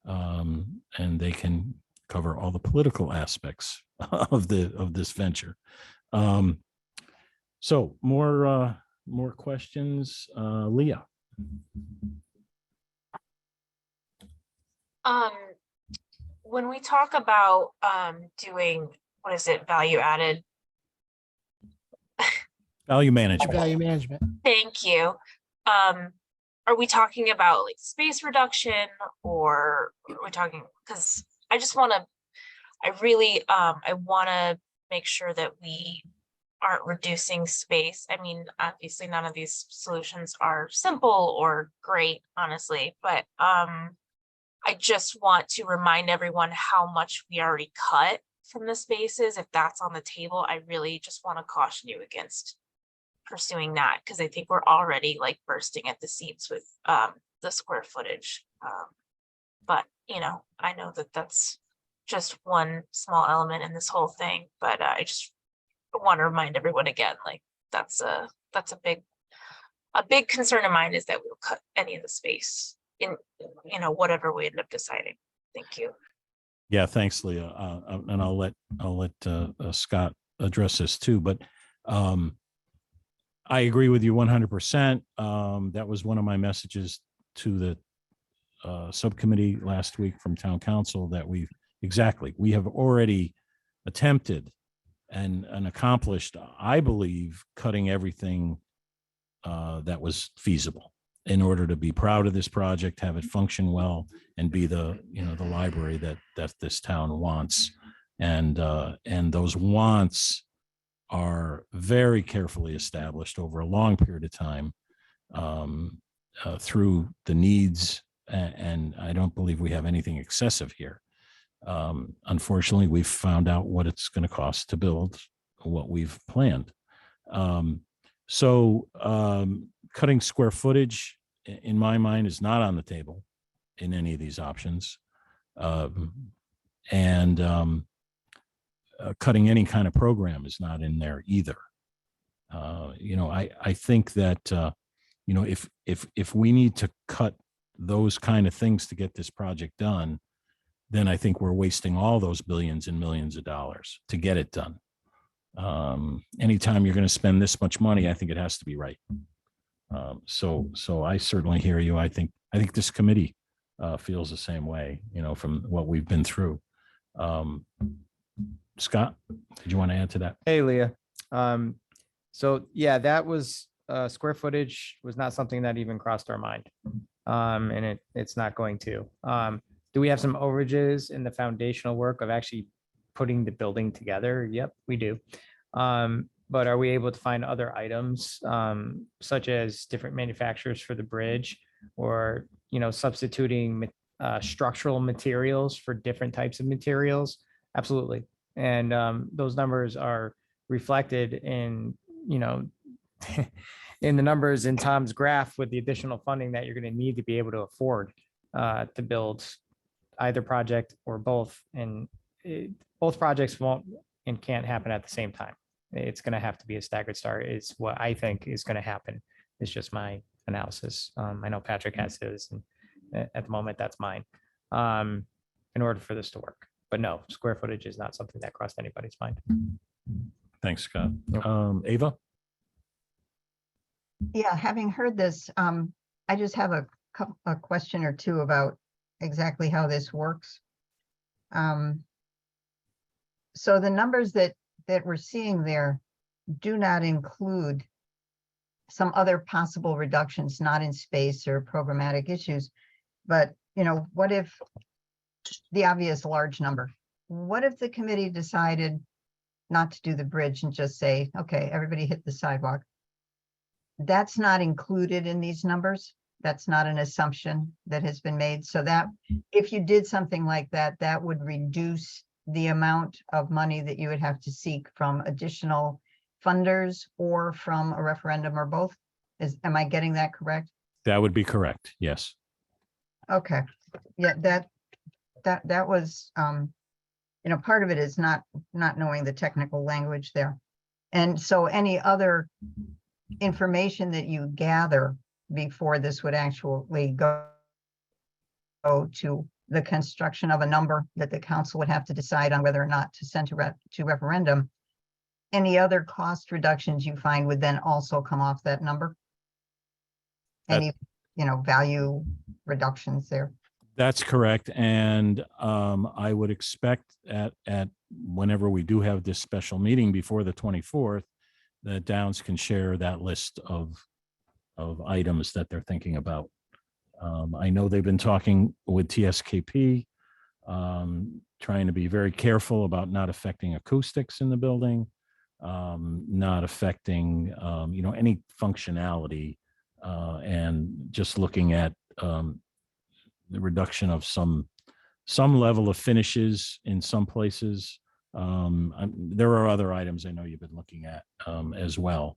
and they can cover all the political aspects of this venture. So more questions, Leah. When we talk about doing, what is it, value added? Value management. Value management. Thank you. Are we talking about like space reduction, or are we talking, because I just want to, I want to make sure that we aren't reducing space. I mean, obviously none of these solutions are simple or great, honestly, but I just want to remind everyone how much we already cut from the spaces. If that's on the table, I really just want to caution you against pursuing that, because I think we're already like bursting at the seams with the square footage. But I know that that's just one small element in this whole thing, but I just want to remind everyone again, like that's a big concern of mine, is that we'll cut any of the space in whatever we end up deciding. Thank you. Yeah, thanks, Leah. And I'll let Scott address this too. But I agree with you 100%. That was one of my messages to the subcommittee last week from town council, that we have already attempted and accomplished, I believe, cutting everything that was feasible in order to be proud of this project, have it function well, and be the library that this town wants. And those wants are very carefully established over a long period of time through the needs. And I don't believe we have anything excessive here. Unfortunately, we've found out what it's going to cost to build what we've planned. So cutting square footage, in my mind, is not on the table in any of these options. Cutting any kind of program is not in there either. I think that, if we need to cut those kind of things to get this project done, then I think we're wasting all those billions and millions of dollars to get it done. Anytime you're going to spend this much money, I think it has to be right. So I certainly hear you. I think this committee feels the same way, from what we've been through. Scott, did you want to add to that? Hey, Leah. So yeah, that was square footage was not something that even crossed our mind. And it's not going to. Do we have some overages in the foundational work of actually putting the building together? Yep, we do. But are we able to find other items, such as different manufacturers for the bridge, or, substituting structural materials for different types of materials? Absolutely. And those numbers are reflected in, in the numbers in Tom's graph, with the additional funding that you're going to need to be able to afford to build either project or both. And both projects won't and can't happen at the same time. It's going to have to be a staggered start, is what I think is going to happen. It's just my analysis. I know Patrick has his, and at the moment that's mine, in order for this to work. But no, square footage is not something that crossed anybody's mind. Thanks, Scott. Ava? Yeah, having heard this, I just have a question or two about exactly how this works. So the numbers that we're seeing there do not include some other possible reductions, not in space or programmatic issues, but what if the obvious large number, what if the committee decided not to do the bridge and just say, okay, everybody hit the sidewalk? That's not included in these numbers. That's not an assumption that has been made. So that if you did something like that, that would reduce the amount of money that you would have to seek from additional funders or from a referendum or both. Am I getting that correct? That would be correct. Yes. Okay, yeah, that was, part of it is not knowing the technical language there. And so any other information that you gather before this would actually go to the construction of a number that the council would have to decide on whether or not to send to referendum, any other cost reductions you find would then also come off that number? Any, value reductions there? That's correct. And I would expect at whenever we do have this special meeting before the 24th, that Downs can share that list of items that they're thinking about. I know they've been talking with TSKP, trying to be very careful about not affecting acoustics in the building, not affecting, any functionality, and just looking at the reduction of some level of finishes in some places. There are other items I know you've been looking at as well.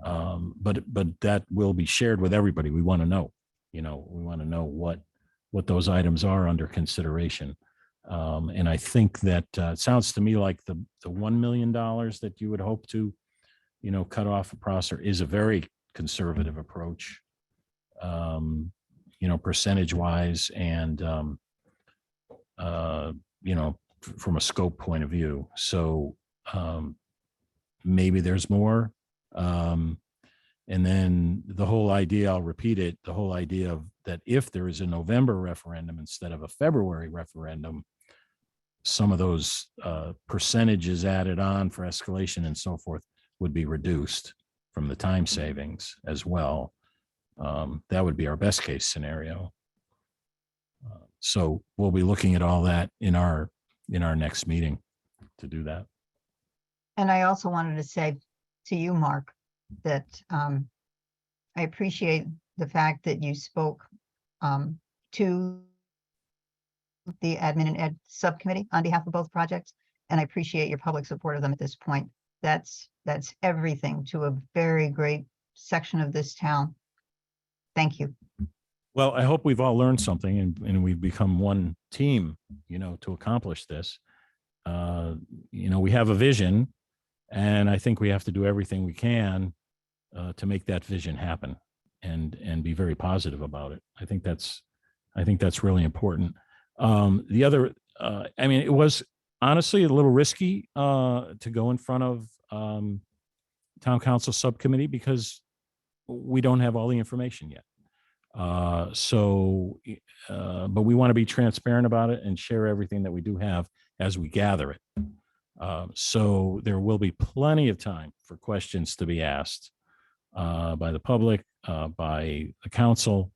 But that will be shared with everybody. We want to know, we want to know what those items are under consideration. And I think that it sounds to me like the $1 million that you would hope to, cut off a Prosser is a very conservative approach, percentage wise and, from a scope point of view. So maybe there's more. And then the whole idea, I'll repeat it, the whole idea of that if there is a November referendum instead of a February referendum, some of those percentages added on for escalation and so forth would be reduced from the time savings as well. That would be our best case scenario. So we'll be looking at all that in our next meeting to do that. And I also wanted to say to you, Mark, that I appreciate the fact that you spoke to the admin and ed subcommittee on behalf of both projects. And I appreciate your public support of them at this point. That's everything to a very great section of this town. Thank you. Well, I hope we've all learned something and we've become one team, to accomplish this. We have a vision, and I think we have to do everything we can to make that vision happen and be very positive about it. I think that's really important. The other, it was honestly a little risky to go in front of town council subcommittee because we don't have all the information yet. But we want to be transparent about it and share everything that we do have as we gather it. So there will be plenty of time for questions to be asked by the public, by the council,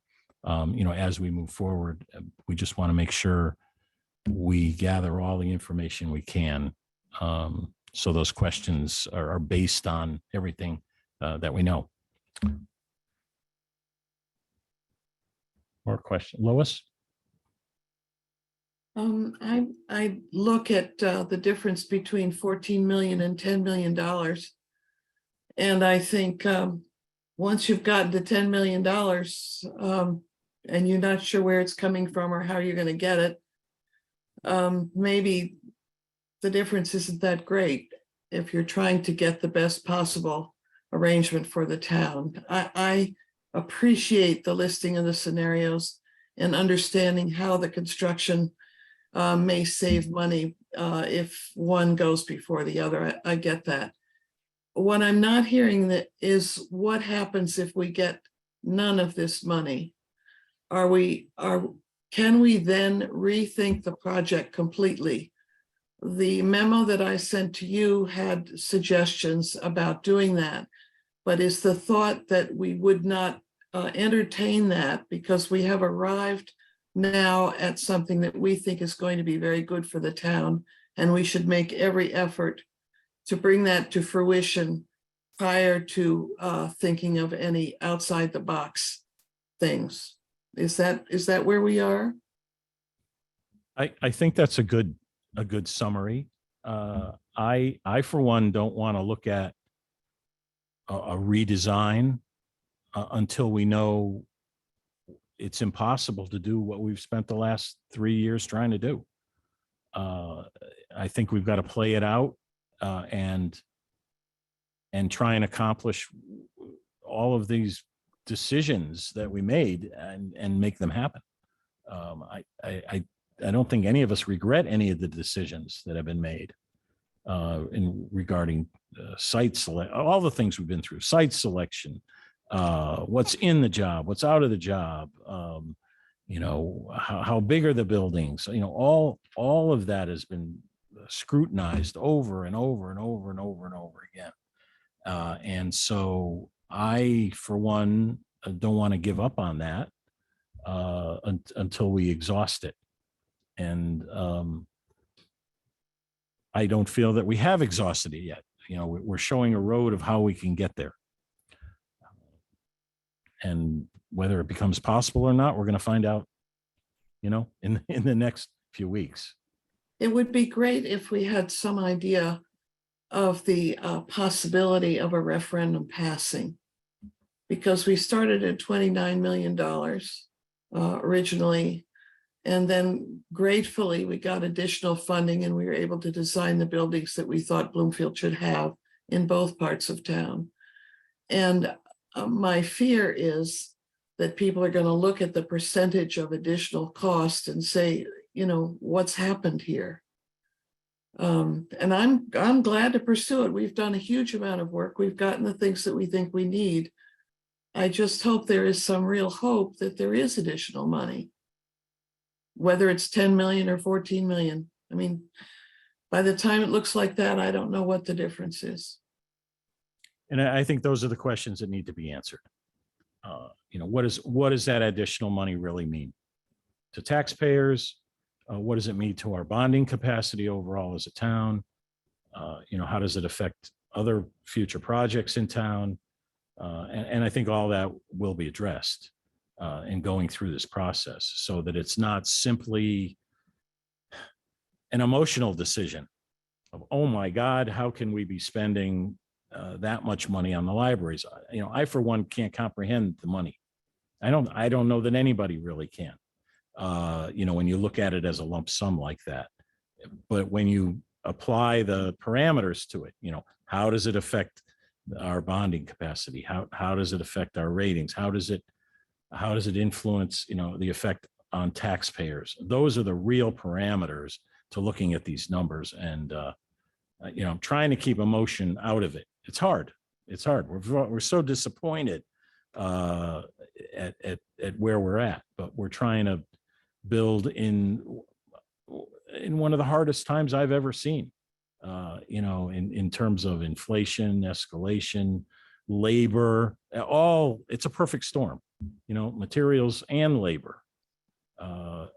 as we move forward. We just want to make sure we gather all the information we can. So those questions are based on everything that we know. More question, Lois? I look at the difference between 14 million and $10 million. And I think once you've gotten to $10 million and you're not sure where it's coming from or how you're going to get it, maybe the difference isn't that great if you're trying to get the best possible arrangement for the town. I appreciate the listing of the scenarios and understanding how the construction may save money if one goes before the other. I get that. What I'm not hearing that is what happens if we get none of this money? Can we then rethink the project completely? The memo that I sent to you had suggestions about doing that, but is the thought that we would not entertain that because we have arrived now at something that we think is going to be very good for the town And we should make every effort to bring that to fruition prior to thinking of any outside the box things. Is that where we are? I think that's a good summary. I for one don't want to look at a redesign until we know it's impossible to do what we've spent the last 3 years trying to do. I think we've got to play it out and try and accomplish all of these decisions that we made and make them happen. I don't think any of us regret any of the decisions that have been made in regarding site select, all the things we've been through, site selection, what's in the job, what's out of the job, you know, how big are the buildings, you know, all of that has been scrutinized over and over and over and over and over again. And so I, for one, don't want to give up on that until we exhaust it. And I don't feel that we have exhausted it yet. You know, we're showing a road of how we can get there. And whether it becomes possible or not, we're going to find out, you know, in the next few weeks. It would be great if we had some idea of the possibility of a referendum passing, because we started at $29 million originally. And then gratefully, we got additional funding and we were able to design the buildings that we thought Bloomfield should have in both parts of town. And my fear is that people are going to look at the percentage of additional cost and say, you know, what's happened here? And I'm glad to pursue it. We've done a huge amount of work. We've gotten the things that we think we need. I just hope there is some real hope that there is additional money, whether it's 10 million or 14 million. I mean, by the time it looks like that, I don't know what the difference is. And I think those are the questions that need to be answered. You know, what does that additional money really mean to taxpayers? What does it mean to our bonding capacity overall as a town? You know, how does it affect other future projects in town? And I think all that will be addressed in going through this process, so that it's not simply an emotional decision of, oh my God, how can we be spending that much money on the libraries? You know, I for one can't comprehend the money. I don't know that anybody really can. You know, when you look at it as a lump sum like that, but when you apply the parameters to it, you know, how does it affect our bonding capacity? How does it affect our ratings? How does it influence, you know, the effect on taxpayers? Those are the real parameters to looking at these numbers. And, you know, I'm trying to keep emotion out of it. It's hard. It's hard. We're so disappointed at where we're at, but we're trying to build in one of the hardest times I've ever seen, you know, in terms of inflation, escalation, labor, it's a perfect storm, you know, materials and labor,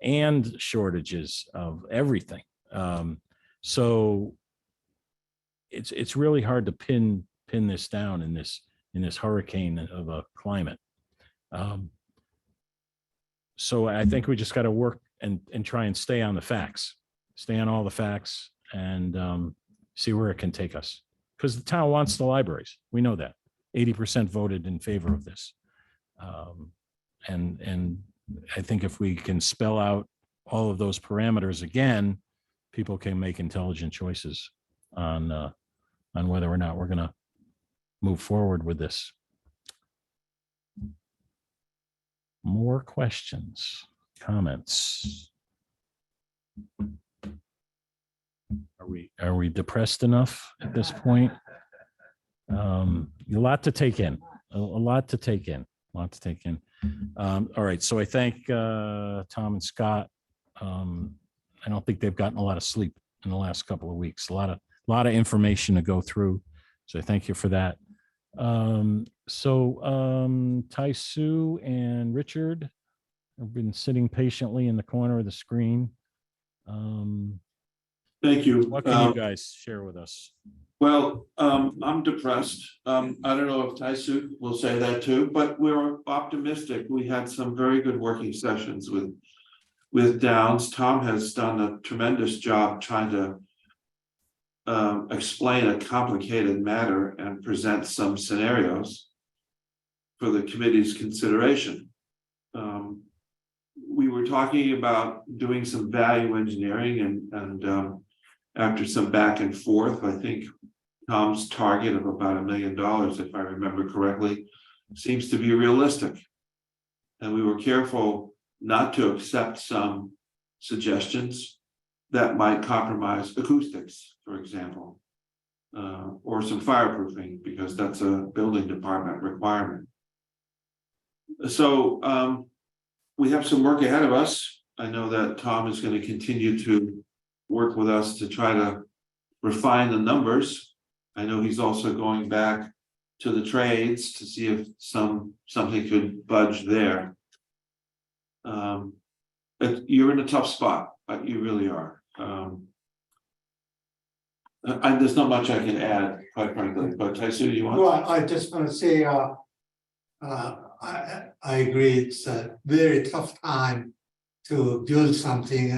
and shortages of everything. So it's really hard to pin this down in this hurricane of a climate. So I think we just got to work and try and stay on the facts, stay on all the facts, and see where it can take us. Because the town wants the libraries. We know that. 80% voted in favor of this. And I think if we can spell out all of those parameters again, people can make intelligent choices on whether or not we're going to move forward with this. More questions, comments? Are we depressed enough at this point? A lot to take in, a lot to take in. All right, so I thank Tom and Scott. I don't think they've gotten a lot of sleep in the last couple of weeks. A lot of information to go through. So thank you for that. Tai Sue and Richard have been sitting patiently in the corner of the screen. Thank you. What can you guys share with us? Well, I'm depressed. I don't know if Taisu will say that too, but we're optimistic. We had some very good working sessions with Downs. Tom has done a tremendous job trying to explain a complicated matter and present some scenarios for the committee's consideration. We were talking about doing some value engineering and after some back and forth, I think Tom's target of about $1 million, if I remember correctly, seems to be realistic. And we were careful not to accept some suggestions that might compromise acoustics, for example, or some fireproofing, because that's a building department requirement. So we have some work ahead of us. I know that Tom is going to continue to work with us to try to refine the numbers. I know he's also going back to the trades to see if something could budge there. But you're in a tough spot, you really are. There's not much I can add, quite frankly, but Taisu, you want? Well, I just want to say, I agree. It's a very tough time to build something.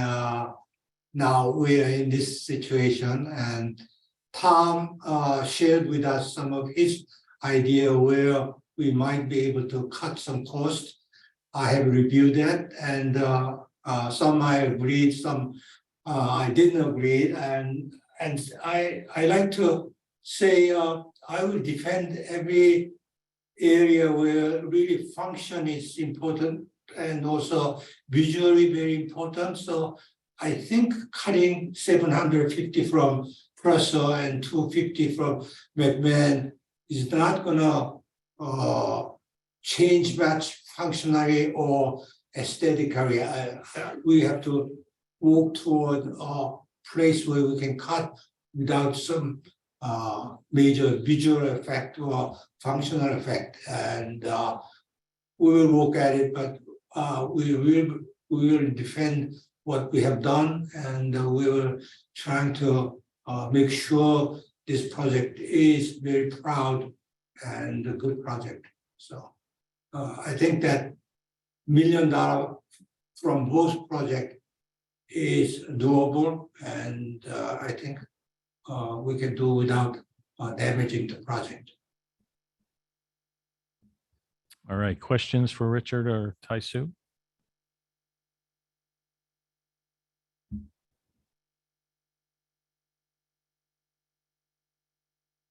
Now we are in this situation, and Tom shared with us some of his idea where we might be able to cut some costs. I have reviewed that, and some I agreed, some I didn't agree, and I like to say I will defend every area where really function is important and also visually very important. So I think cutting 750 from Purcell and 250 from McMahon is not gonna change much functionally or aesthetically. We have to work toward a place where we can cut without some major visual effect or functional effect, and we will look at it, but we will defend what we have done, and we will trying to make sure this project is very proud and a good project. So I think that $1 million from both projects is doable, and I think we can do without damaging the project. All right, questions for Richard or Taisu?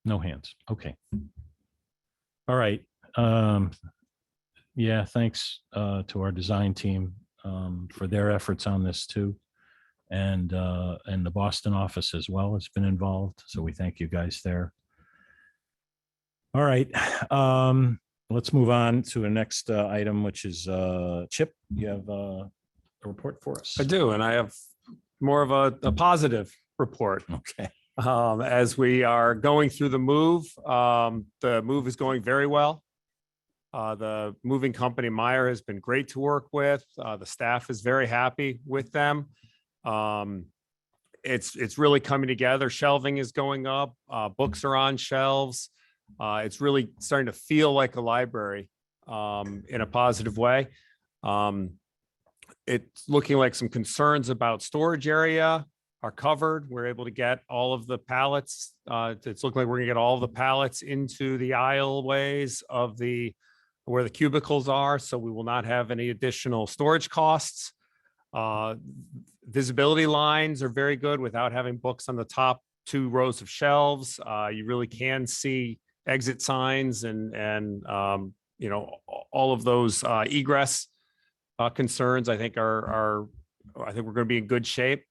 No hands. Okay. All right. Yeah, thanks to our design team for their efforts on this too. And the Boston office as well has been involved. So we thank you guys there. All right. Let's move on to the next item, which is Chip. You have a report for us? I do, and I have more of a positive report. Okay. As we are going through the move is going very well. The moving company Meyer has been great to work with. The staff is very happy with them. It's really coming together. Shelving is going up. Books are on shelves. It's really starting to feel like a library in a positive way. It's looking like some concerns about storage area are covered. We're able to get all of the pallets. It's looking like we're gonna get all of the pallets into the aisleways of where the cubicles are, so we will not have any additional storage costs. Visibility lines are very good without having books on the top 2 rows of shelves. You really can see exit signs and you know, all of those egress concerns. I think I think we're going to be in good shape.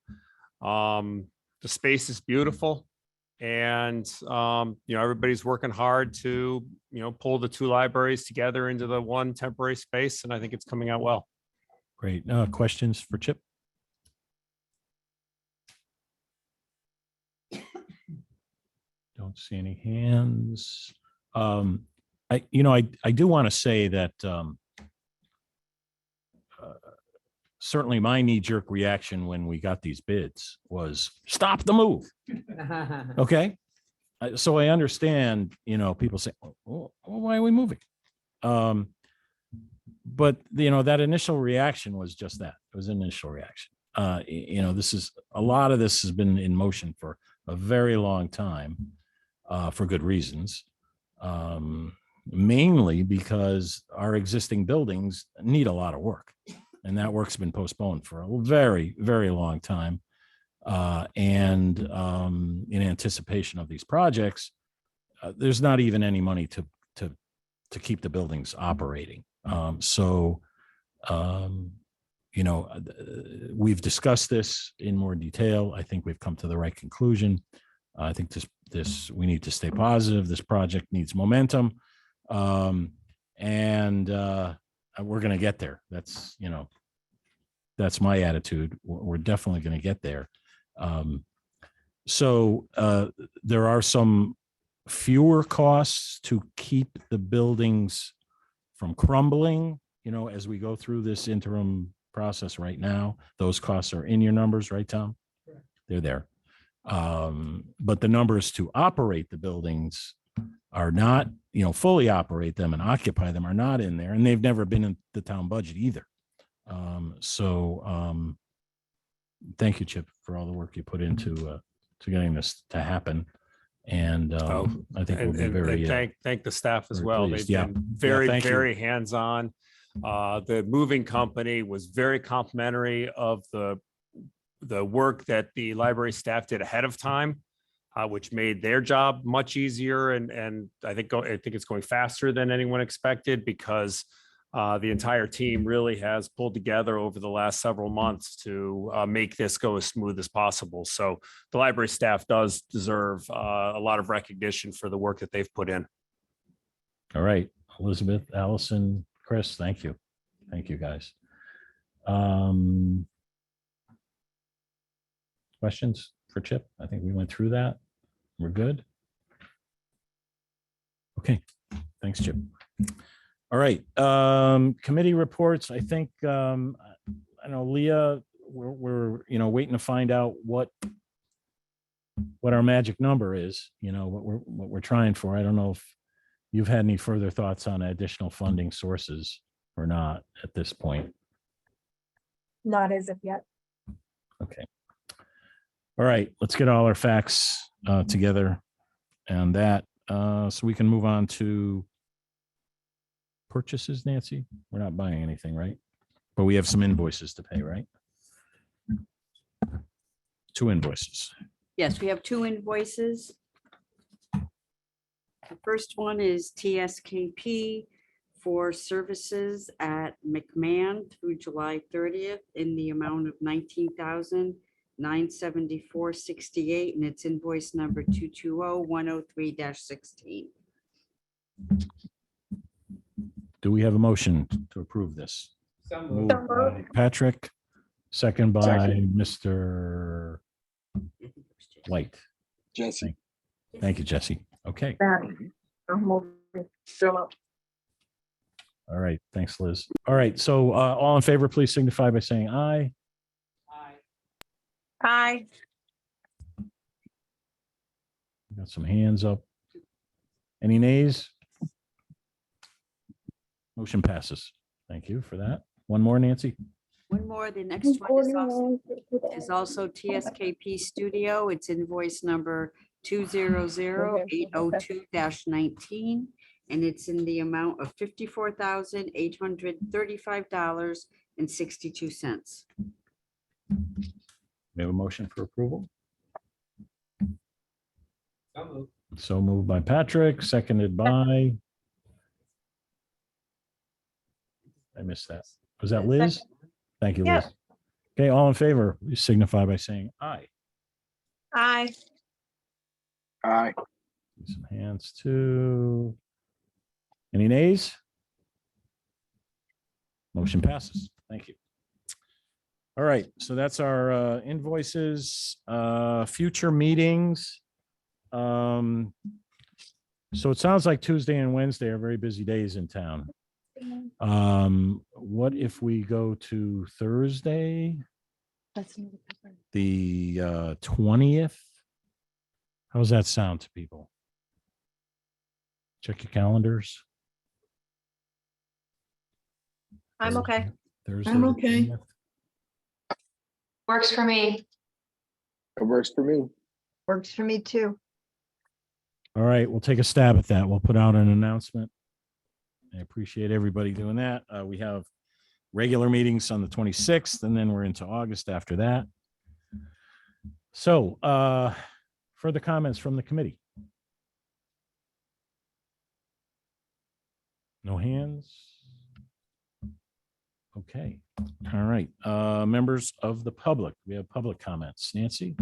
The space is beautiful, and you know, everybody's working hard to, you know, pull the 2 libraries together into the one temporary space, and I think it's coming out well. Great. Questions for Chip? Don't see any hands. I do want to say that certainly my knee-jerk reaction when we got these bids was stop the move. Okay. So I understand, people say, well, why are we moving? But that initial reaction was just that. It was an initial reaction. A lot of this has been in motion for a very long time, for good reasons. Mainly because our existing buildings need a lot of work, and that work's been postponed for a very, very long time. And in anticipation of these projects, there's not even any money to keep the buildings operating. We've discussed this in more detail. I think we've come to the right conclusion. I think we need to stay positive. This project needs momentum. And we're going to get there. That's my attitude. We're definitely going to get there. So there are some fewer costs to keep the buildings from crumbling, as we go through this interim process right now. Those costs are in your numbers, right, Tom? They're there. But the numbers to operate the buildings are not, fully operate them and occupy them are not in there, and they've never been in the town budget either. Thank you, Chip, for all the work you put into getting this to happen. And I think we'll be very thank the staff as very well. pleased. They've Yeah. been very, thank you. very hands-on. The moving company was very complimentary of the work that the library staff did ahead of time, which made their job much easier. And I think it's going faster than anyone expected, because the entire team really has pulled together over the last several months to make this go as smooth as possible. So the library staff does deserve a lot of recognition for the work that they've put in. All right, Elizabeth, Allison, Chris, thank you. Thank you, guys. Questions for Chip? I think we went through that. We're good. Okay, thanks, Chip. All right, committee reports. I think, I know, Leah, we're waiting to find out what our magic number is, what we're trying for. I don't know if you've had any further thoughts on additional funding sources or not at this point. Not as of yet. Okay. All right, let's get all our facts together and that, so we can move on to purchases, Nancy. We're not buying anything, right? But we have some invoices to pay, right? 2 invoices. Yes, we have 2 invoices. The first one is TSKP for services at McMahon through July 30th in the amount of $19,974.68, and it's invoice number 220103-16. Do we have a motion to approve this? Moved by Patrick, second by Mr. White. Jesse. Thank you, Jesse. Okay. All right. Thanks, Liz. All right. So all in favor, please signify by saying aye. Aye. Got some hands up. Any nays? Motion passes. Thank you for that. One more, Nancy. One more, the next one is also TSKP Studio. It's invoice number 200802-19, and it's in the amount of $54,835.62. We have a motion for approval. So moved by Patrick, seconded by. I missed that. Was that Liz? Thank you, Liz. Okay, all in favor, please signify by saying aye. Aye. Aye. Some hands too. Any nays? Motion passes. Thank you. All right, so that's our invoices, future meetings. So it sounds like Tuesday and Wednesday are very busy days in town. What if we go to Thursday, the 20th? How does that sound to people? Check your calendars. I'm okay. Thursday. I'm the okay. 20th. Works for me. It works for me. Works for me too. All right, we'll take a stab at that. We'll put out an announcement. I appreciate everybody doing that. We have regular meetings on the 26th, and then we're into August after that. So, further comments from the committee? No hands? Okay, all right. Members of the public, we have public comments. Nancy?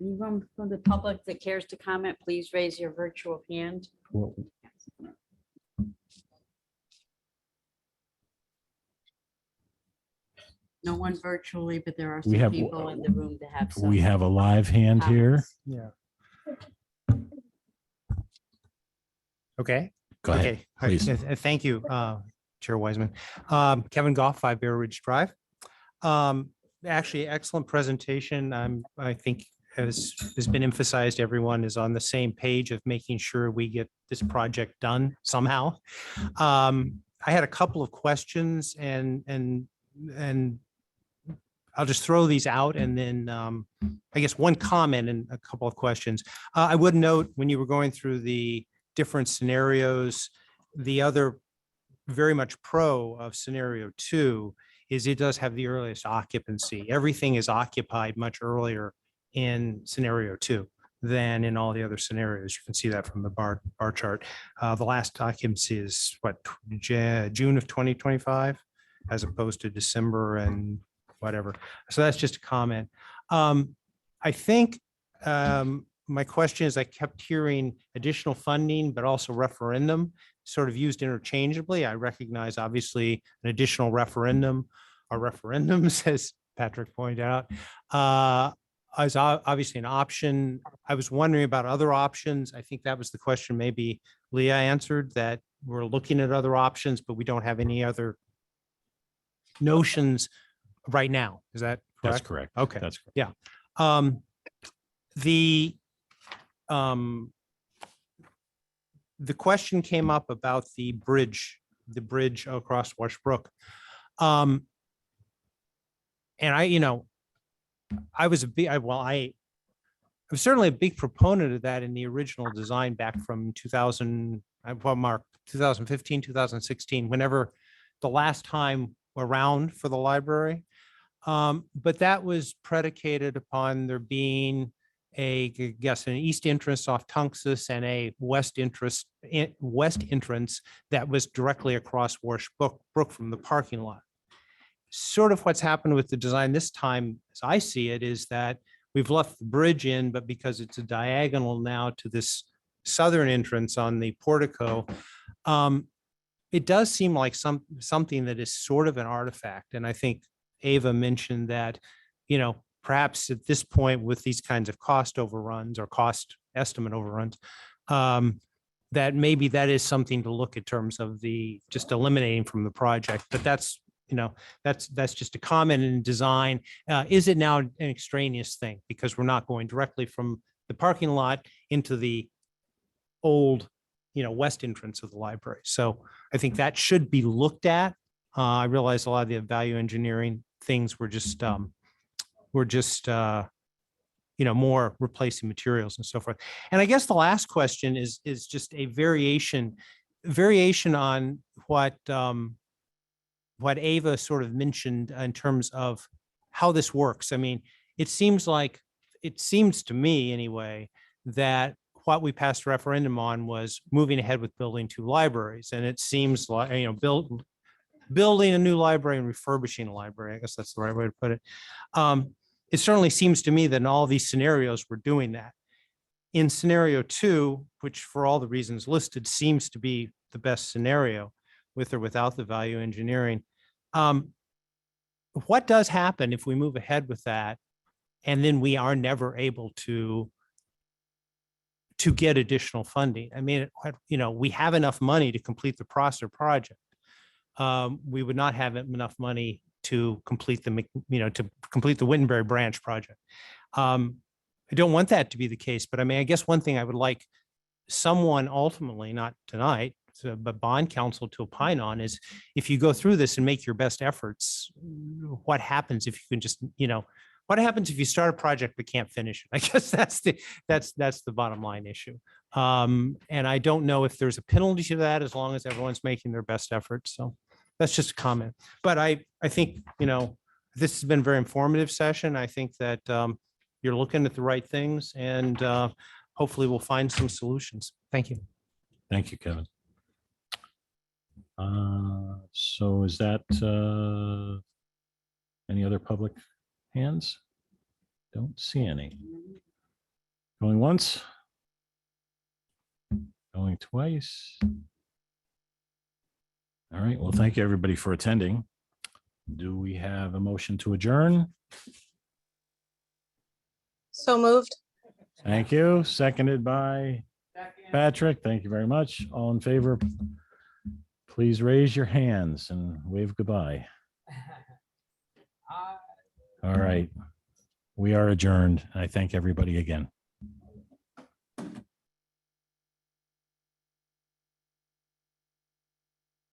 Anyone from the public that cares to comment, please raise your virtual hand. Well, No one virtually, but there are We some have- people in the room that have some. we have a live hand here. comments. Yeah. Okay. Go ahead, Okay. All right. please. Thank you, Chair Wiseman. Kevin Goff, 5 Bear Ridge Drive. Actually, excellent presentation. I think as has been emphasized, everyone is on the same page of making sure we get this project done somehow. I had a couple of questions and I'll just throw these out and then I guess one comment and a couple of questions. I would note when you were going through the different scenarios, the other very much pro of scenario 2 is it does have the earliest occupancy. Everything is occupied much earlier in scenario 2 than in all the other scenarios. You can see that from the bar chart. The last occupancy is what, June of 2025, as opposed to December and whatever. So that's just a comment. I think my question is, I kept hearing additional funding, but also referendum sort of used interchangeably. I recognize obviously an additional referendum or referendums, as Patrick pointed out, is obviously an option. I was wondering about other options. I think that was the question maybe Leah answered, that we're looking at other options, but we don't have any other notions right now. Is that correct? That's correct. Okay. That's correct. Yeah. The question came up about the bridge across Wash Brook. And I was I was certainly a big proponent of that in the original design back from 2015, 2016, whenever the last time around for the library. But that was predicated upon there being an east entrance off Tunxus and a west entrance that was directly across Wash Brook from the parking lot. Sort of what's happened with the design this time, as I see it, is that we've left the bridge in, but because it's a diagonal now to this southern entrance on the portico, it does seem like something that is sort of an artifact. And I think Ava mentioned that, perhaps at this point with these kinds of cost overruns or cost estimate overruns, that maybe that is something to look in terms of the just eliminating from the project. But that's just a comment in design. Is it now an extraneous thing? Because we're not going directly from the parking lot into the old, west entrance of the library. So I think that should be looked at. I realize a lot of the value engineering things were just more replacing materials and so forth. And I guess the last question is just a variation on what Ava sort of mentioned in terms of how this works. I mean, it seems to me anyway, that what we passed a referendum on was moving ahead with building 2 libraries. And it seems like, building a new library and refurbishing a library. I guess that's the right way to put it. It certainly seems to me that in all these scenarios, we're doing that. In scenario 2, which for all the reasons listed seems to be the best scenario, with or without the value engineering, what does happen if we move ahead with that and then we are never able to to get additional funding. I mean, you know, we have enough money to complete the Prosser project. We would not have enough money to complete the, you know, to complete the Wittenberry branch project. I don't want that to be the case, but I mean, I guess one thing I would like someone ultimately, not tonight, but bond counsel to opine on is if you go through this and make your best efforts, what happens if you can just, you know, what happens if you start a project but can't finish it? I guess that's the bottom line issue. And I don't know if there's a penalty to that as long as everyone's making their best efforts. So that's just a comment. But I think, you know, this has been a very informative session. I think that you're looking at the right things and hopefully we'll find some solutions. Thank you. Thank you, Kevin. So is that any other public hands? Don't see any. Going once? Going twice? All right, well, thank you, everybody, for attending. Do we have a motion to adjourn? So moved. Thank you. Seconded by Patrick. Thank you very much. All in favor? Please raise your hands and wave goodbye. All right. We are adjourned. I thank everybody again.